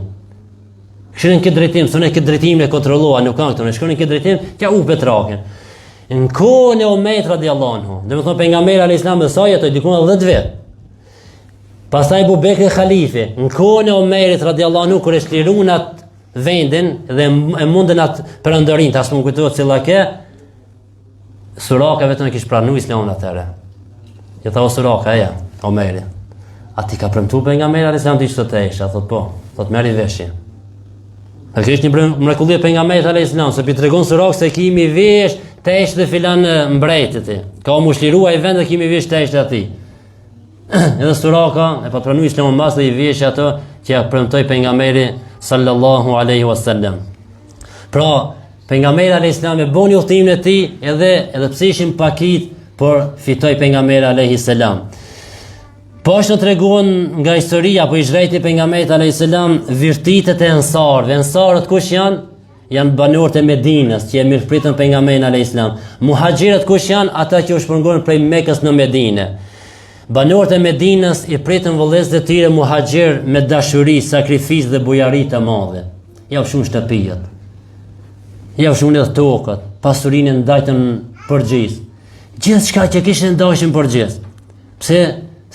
Kishin këtë drejtim, thonë këtë drejtim e kontrollua, nuk kanë këtu, ne shkonin këtë drejtim, ka u betraken. Në kohën e Omerit radhiyallahu anhu, domethënë pejgamberi alayhis salam me sa ato dikon 10 vjet. Pastaj Abu Bekri halife, në kohën e Omerit radhiyallahu anhu kur e shlirun atë vendin dhe e mundën atë perandorin, tash më kujtohet cilla ke. Suraka vetëm kish pranuar Islamin atëherë. Ja tha Suraka, ja, Omeri. A ti ka premtuar pejgamberi alayhis salam ti çto të isha, thot po, thot merri veshin. A kish një mrekulli pejgamberit alayhis salam, se pi tregon Suraka se kimi vesh tesh dhe filan mbretit. Ka mushliruar i vend dhe kimi vesh tesh aty. Edhe Suraka e pa pranuar Islamin mbas dhe i vesh ato që ja premtoi pejgamberi sallallahu alaihi wasallam. Pra pejgamberi alayhis salam e boni udhtimin e tij edhe pse ishin pakit, por fitoi pejgamberi alayhis salam. Po është treguar nga historia apo i zhrejti pejgamberit alayhis salam virtytet e ansarëve. Ansarët kush janë? Janë banorët e Medinës që e mirëpritën pejgamberin alayhis salam. Muhaxhirët kush janë? Ata që u shpërnguan prej Mekës në Medinë. Banorët e Medinës i pritën vëllezërit e tyre muhaxhir me dashuri, sakrificë dhe bujari të madhe. Ja u shumë shtëpijet. Ja u shumë edhe tokët, pasurinë ndajtën përgjithë. Gjithçka që kishin ndajshin përgjithë. Pse?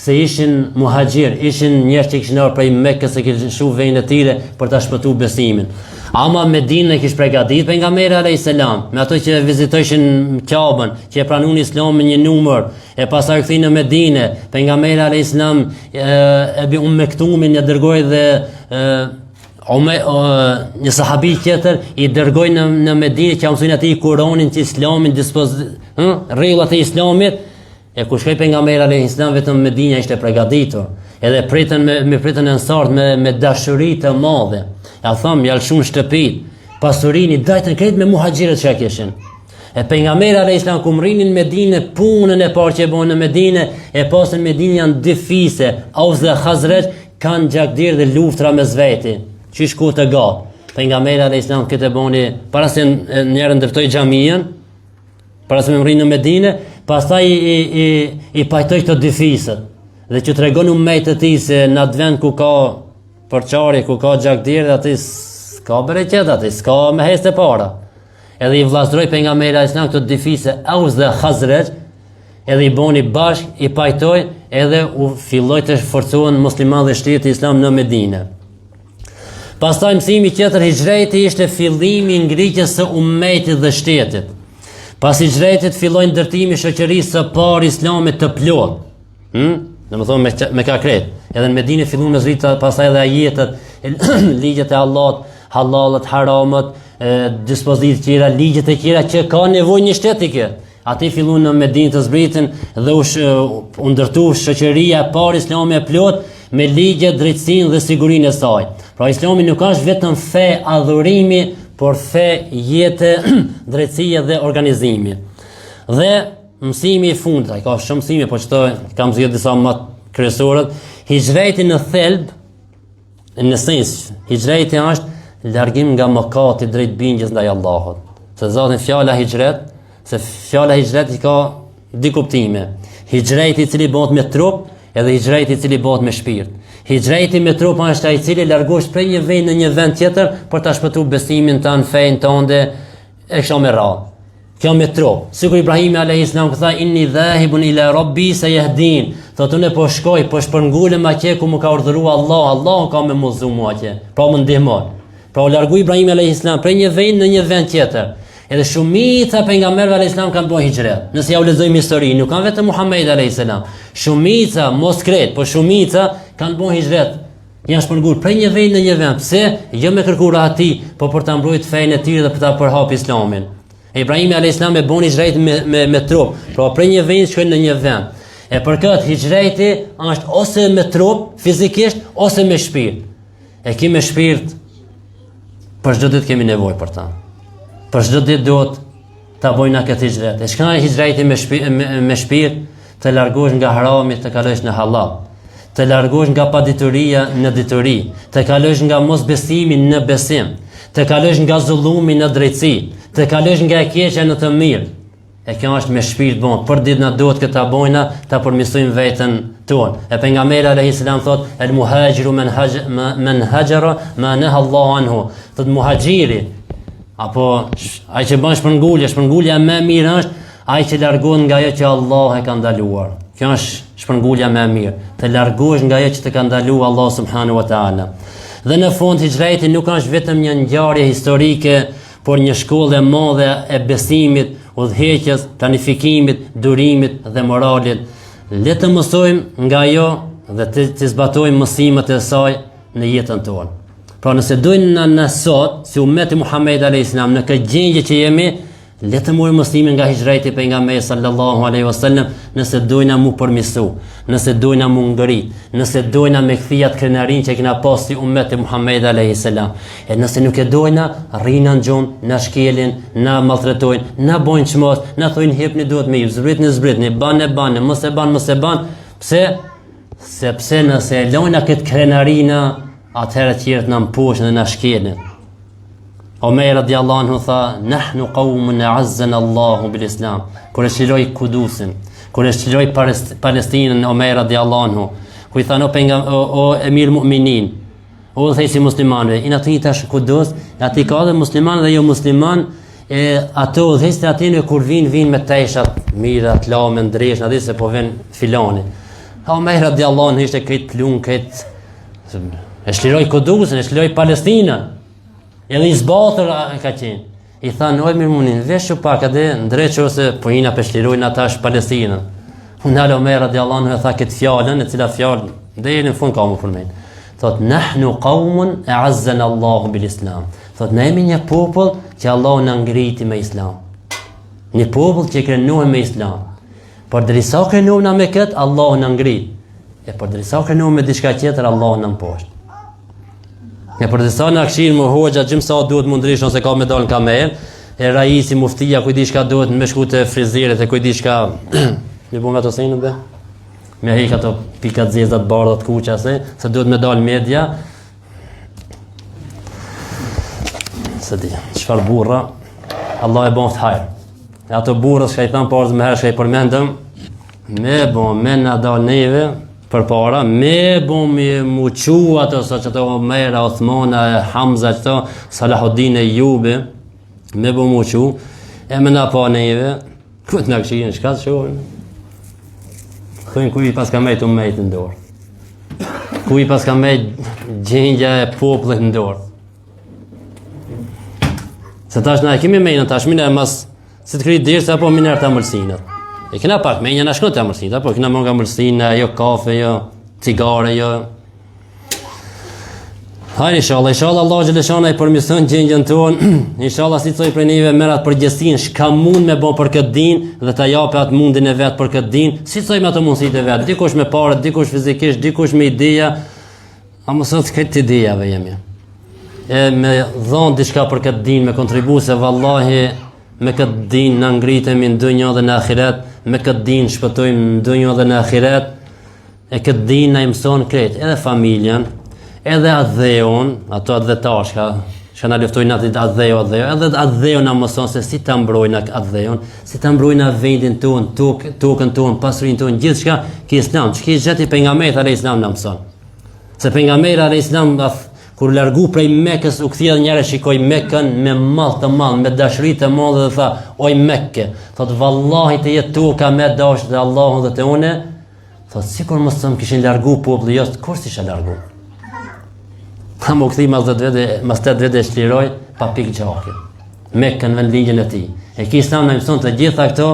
Se ishin muhaxhir, ishin njerëz që kishin ardhur prej Mekës se kishin shoh vendin e tyre për ta shpëtuar besimin. Ama Medinë kish përgatitur pejgamberi alayhis salam, me ato që vizitojshin Ka'bën, që e pranuan Islamin një numër, e pastaj u kthin në Medinë, pejgamberi alayhis salam e Mektumin ja dërgoi dhe një sahabi tjetër i dërgoi në Medinë që mësojnë atij Kur'anin, Islamin, rregullat e Islamit. E kur shkoi pejgamberi alayhis salam vetëm Medinja ishte përgatitur, edhe pritën me pritën e ansart me dashuri të madhe. Ja tham jal shumë shtëpit, pasurinë dajtën krejt me muhaxhirët që kishin. E pejgamberi alayhis salam kur rrinin në Medinë, punën e parë që e bën në Medinë, e pasën në Medinë janë dy fise, Aus dhe Khazraj, kanë gjakdir dhe luftra mes veti. Që shku të gat. Pejgamberi alayhis salam këtë boni para se njerë ndërtoi xhamien, para se më rrinë në Medinë. Pastaj i pajtoj këto dy fisët. Dhe që tregon umejt të tij se në atë vend ku ka përçari, ku ka gjakdir, aty s'ka bereqet, aty s'ka me heste para. Edhe i vllazëroi pejgamberi alayhis salam këto dy fisë Aus dhe Khazraj, edhe i boni bashk, i pajtoj, edhe u filloi të forcohen muslimanë dhe shteti islam në Medinë. Pastaj mësimi tjetër hijreti ishte fillimi i ngritjes së ummetit dhe shtetit. Pas hijretit filloi ndërtimi i shoqërisë së parë islame të plot. Domethënë me ka kret. Edhe në Medinë filluan me zrita pastaj edhe ajetet, ligjet e Allahut, halalet, haramat, dispozitat tjera, ligjet e tjera që ka nevojë një shtet i kë. Ati filluan në Medinë të zbritin dhe u ndërtu shoqëria e parë islame e plot me ligje, drejtësinë dhe sigurinë e saj. Pra Islami nuk është vetëm fe adhurimi, por fe jete, drejtësie dhe organizimi. Dhe mësimi i fundit, ka shumë mësime, po çto kam zgjedhur disa më kryesorët. Hijreti në thelb, në sens, hijreti është largim nga mëkati drejt bindjes ndaj Allahut. Se zotin fjala hijret i ka dy kuptime. Hijreti i cili bëhet me trup, edhe hijreti i cili bëhet me shpirt. Hijreti me trup është ai i cili largohesh prej një vendi në një vend tjetër për ta shpëtuar besimin tënd, fenë tënde, e kështu me radhë. Kjo me trup. Sikur Ibrahimi alayhis salam tha inni dhahibun ila rabbi sayahdin. Thotë unë po shkoj, po shpërngulem atje ku më ka urdhëruar Allahu ka më mëzu mua atje. Pra më ndihmon. Pra u largoi Ibrahimi alayhis salam prej një vendi në një vend tjetër. Edhe shumica pejgamberëve alayhis salam kanë bërë hijret. Nëse ja u lexojmë historinë, nuk kanë vetëm Muhamedi alayhis salam. Shumica, mos kret, po shumica kanë bërë hijret. Janë shpërngul prej një vendi në një vend. Pse? Jo me kërkuar ati, po për ta mbrojtur fenë e tyre dhe për ta përhap Islamin. Ibrahimi alayhis salam e bën hijret me trup, pra prej një vendi shkojnë në një vend. E për këtë hijreti është ose me trup fizikisht ose me shpirt. E ki me shpirt, për çdo ditë kemi nevojë për ta. Për çdo ditë duhet ta bojna këtë hijret. E çka është hijreti me shpirt? Të largohesh nga harami, të kalosh në halal. Të largohesh nga padituria në dituri, të kalosh nga mosbesimi në besim, të kalosh nga zullumi në drejtësi, të kalosh nga e keqja në të mirë. E kjo është me shpirt bon, për ditë na duhet këta bojna, ta përmirësojmë veten tonë. E pejgamberi alayhis salam thot: "El muhajiru man hajara ma naha Allahu anhu." Thot muhajiri, apo ai që bën shpërngulja më e mirë është ai që largohet nga ajo që Allah e ka ndaluar. Kjo është shpërngulja më e mirë, të largohesh nga ajo që të ka ndaluar Allah subhanahu wa taala. Dhe në fund hijreti nuk është vetëm një ngjarje historike, por një shkollë e madhe e besimit, udhëheqjes, planifikimit, durimit dhe moralit. Le të mësojmë nga ajo dhe të zbatojmë mësimet e saj në jetën tonë. Pra nëse dojnë në sot, si ummeti Muhammed a.s. në këtë gjendje që jemi, le të morëm mësimin nga hijreti pejgamberit sallallahu alaihi wasallam, nëse dojna mu përmirësu, nëse dojna mu ngrit, nëse dojna me kthia të krenarin që kena pas si ummeti Muhammed a.s. E nëse nuk e dojna, rrina në gjumë, na shkelin, na maltretojnë, na bojnë çmos, na thojnë hipni duhet me ju, zbritni, banë, mos e ban. Pse? Sepse nëse e lojna këtë krenarina, atëherë tjerët na mposhën dhe na shkelin. Omer radiallahu anhu tha: "Nahnu qawmun a'azzana Allahu bil Islam." Kur e shiroi Kudusin, kur e shiroi Palestinën, Omer radiallahu anhu, ku i thanë o emir mu'minin, o thejsi muslimanëve, i aty tash Kudus, aty ka dhe musliman dhe jo musliman, ato dhejste aty kur vinë me teshat mira, të la me ndresh, në di se po ven filani. Omer radiallahu anhu ishte këtë plun, e shliroi Kudusin, e shliroi Palestinën. Edhe i zbatër ka qenë. I thanë, oj mirëmunin, veshu pak edhe ndreq ose po hina peshlirojnë ata është Palestinën. Unë Omer radiallahu anhu e tha këtë fjallën, e cila fjallën, dhe në fund ka më përmen. Thot, nahnu qawmun a'azzana Allahu bil Islam. Thot, ne jemi një popull që Allah në ngriti me Islam. Një popull që krenohem me Islam. Por drisa krenohem me këtë, Allah në ngrit. E por drisa krenohem me diçka tjetër, Allah në mposht. E për disa në akshirë më hoxha gjimë sa duhet mundrish nëse ka me dalë në kamer, e raisi, muftia, kujdi shka duhet me shku të friziret, e kujdi shka një bu me ato sejnë be? Me hek ato pikat zezat, bardhat, kuqa se duhet me dalë media. Se di, qëfar burra, Allah e bon të hajrë. E ato burra shka i thamë parës me herë shka i përmendëm, me na dalë neve, për para, me mu qu ato, sa që to Omera, Othmana, Hamza, që to Salahuddin e Jubi, me mu qu, e me na pa neve, këtë në këshirën, shka të shohën? Thujnë kuj pas ka mejtë në dorë. Kuj pas ka mejtë gjendja e popullit në dorë. Se tash na e kemi mejnë, tash mine e mas Si të kri dirës apo miner të amëlsinët. E kena pak, me një në shkon të amëlsinët, apo kena më nga amëlsinë, jo kafe, jo cigare, jo. Hajde inshallah Allah xhaleshana i përmirëson gjendjen tonë. Inshallah si thoj për neve merrat përgjegjësinë çka mund me bën për këtë dinë dhe ta japë atë mundin e vet për këtë dinë. Si thoj me ato mundësitë e vet, dikush me parë, dikush fizikisht, dikush me ideja. A mos sot këtë idejave jemi. E me dhon diçka për këtë dinë, me kontribu se vallahi me këtë dinë na ngritemi në dunjë dhe në ahiret, me këtë dinë shpëtojmë në dunjë dhe në ahiret. E këtë dinë na mëson krejt, edhe familjen, edhe adheon, ato adhetash që na luftojnë atë adheo, edhe adheo na mëson se si ta mbrojnë adheon, si ta mbrojnë vendin tonë, tokën tonë, pasurinë tonë, gjithçka që Islam, çka gjeti pejgamberi alayhis salam na mëson. Se pejgamberi alayhis salam kur largu prej Mekës u kthie njëherë shikoi Mekën me mall të madh, me dashuri të madhe dhe tha: "Oj Mekke, thot vallahi të jetë toka me dashur të Allahut dhe të unë." Thot sikur mos të kishin largu populli, jo kur s'isha largu. Ha më këthi mas 8 vete e shliroj pa pik gjaki. Mekën vend ligjen e ti. E ki Islam në mëson të gjitha këto,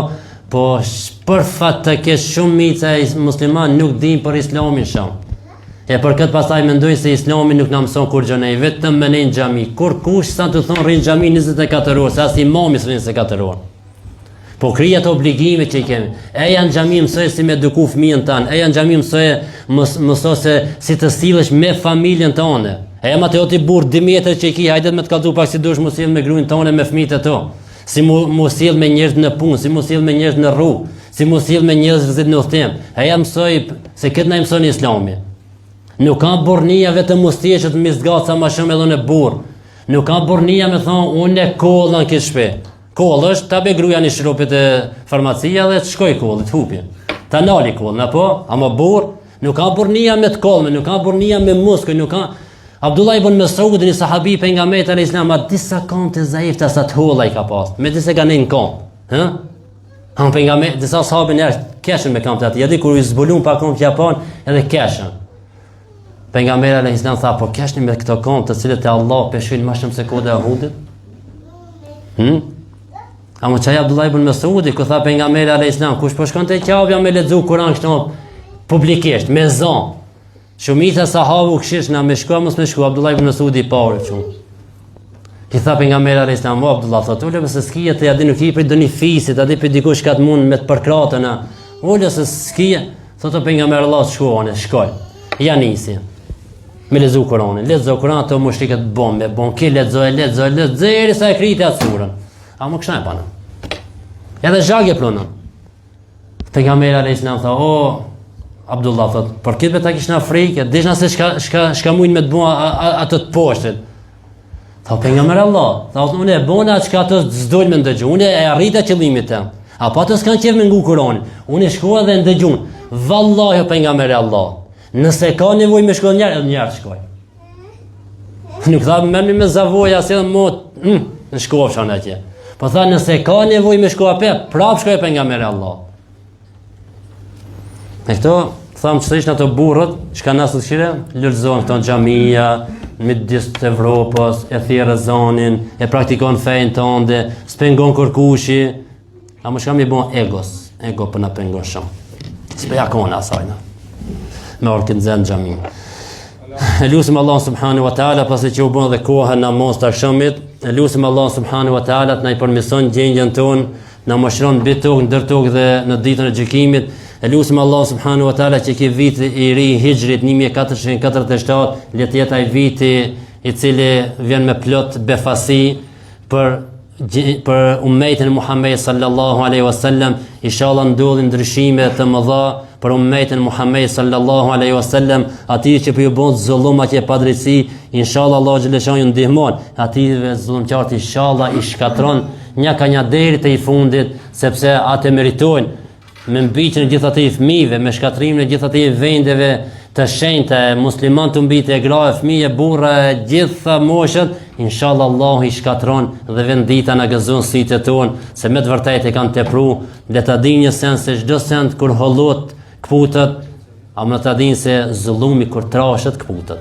po për fat të kesh shumë mica e musliman nuk din për Islamin shumë. E për këtë pasaj mendoj se Islami nuk na mëson kur gjënej, vetëm me në xhami. Kur kush sa të thonë rrinë xhami 24 orë, se as imami s'rrinë 24 orë. Po krija të obligime që i kemi. Eja në xhami mësoj si me eduku fëmijën tanë, eja në xhami mësoj se si të sillesh me familjen tënde. E ma të oti burë 2 metër që i ki, hajdet me të kaltu pak si dush mu sjell me gruin tonë me fëmijët e to. Si mu sjell me njerëz në punë, si mu sjell me njerëz në rrugë, si mu sjell me njerëz në udhtim. Eja mësoj se këtë na mëson Islami. Nuk ka burrnia vetëm mustjeqet me zgaca më shumë edhe në burr. Nuk ka burrnia me thonë unë kolla në këtë shtëpi. Kolla është ta be gruaja në shropet e farmacia dhe të shkoj kollë, të hupi. Ta nali kollën apo, ama burr nuk ka burrnia me të kollën, nuk ka burrnia me muskuj, nuk ka. Abdullah ibn Mas'ud, një sahabi pejgamberit alayhis salam, disa kom të zaifta sa të holla i ka pas. Me disa kanë në kom, hë? Han pejgamber, disa sahabë njerëz keshën me kom të atë. Ja di kur i zbulun pa kom Japon, edhe keshën. Pejgamberi alayhis salam tha, po keshni me këto kom të cilët e Allah peshojnë më shumë se koda e Uhudit? A më çaj Abdullah ibn Mas'udi, ku tha pejgamberi alayhis salam, kush po shkon te Ka'bja me lexu Kur'an kështu publikisht, me zon. Shumica sahabu këshish na me shkua, mos me shkua, Abdullah ibn Mas'udi i parë që. I tha pejgamberi alayhis salam, Abdullah thot, ule se skije të ja di nuk i prej doni fisit, a di pe dikush ka të mund me të përkratën, ule se skije, thot pejgamberi Allah shkoj. Ja nisi. Me lexu Kur'anin, lexo Kur'an ato mushrikët bombe, ke lexo deri sa e kriti atë surën. A më kësha e pana. Edhe zhagje pronën. Pejgamberi alayhis salam tha, Abdullah thot, për këtë me ta kishna frikë, dishna se shka mujnë me të bua atë të poshtit. Tha pejgamberi Allah, tha unë e bona atë çka ato s'dojnë me ndëgju, unë e arrita qëllimit tim. Apo ato s'kan qef me ngu Kur'anin. Unë shkova dhe ndëgjun. Vallahi pejgamberi Allah, nëse ka nevojë me shkollë njërë shkoj. Nuk tha me zavoja se edhe në shkofshan atje. Po tha nëse ka nevojë me shkoa prap shkoj pejgamberi Allah. E këto, thamë që të ishë në të burët, që ka nësë të shire, lërëzohen këto në xhamia, në midis të Evropës, e thjerë zonin, e praktikon fejnë të onde, s'pengon kërkushi, a më shkam i bon ego për në pengon shumë. S'peja kona asajna, me orë këtë zënë xhamin. E lusim Allah subhanahu wa ta'ala, pasi që u bon dhe koha në mos të akshëmit, e lusim Allah subhanahu wa ta'ala të na i përmison gjendjen tonë, na mëshiron mbi tokë, ndër tokë dhe në ditën e gjykimit. E lusim Allah subhanahu wa ta'ala që ki vit i ri hijrit 1447, le të jetë ai viti i cili vjen me plot befasi për ummetin Muhammed sallallahu alaihi wasallam. Inshallah ndodhin ndryshime të mëdha për ummetin Muhammed sallallahu alaihi wasallam, atij që po ju bën zullum atje padrejti, inshallah Allah xhaleshan ju ndihmon, atij zullumqart inshallah i shkatron një deri te i fundit, sepse atë meritojnë me mbiqen e gjithë atij fëmijëve, me shkatrimin e gjithë atij vendeve të shenjta, musliman të mbitë e gra, fëmijë, burra, gjitha moshët, inshallah Allah i shkatron dhe vendita në gëzon sitë tonë, se me të vërtetë e kanë tepru, le ta dinë një sen se çdo send kur hollot kputet, a më ta dinë se zullumi kur trashet kputet.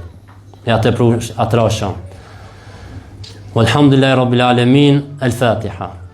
Ja tepru atrashëm. Walhamdulillahi rabbil alamin, al-Fatiha.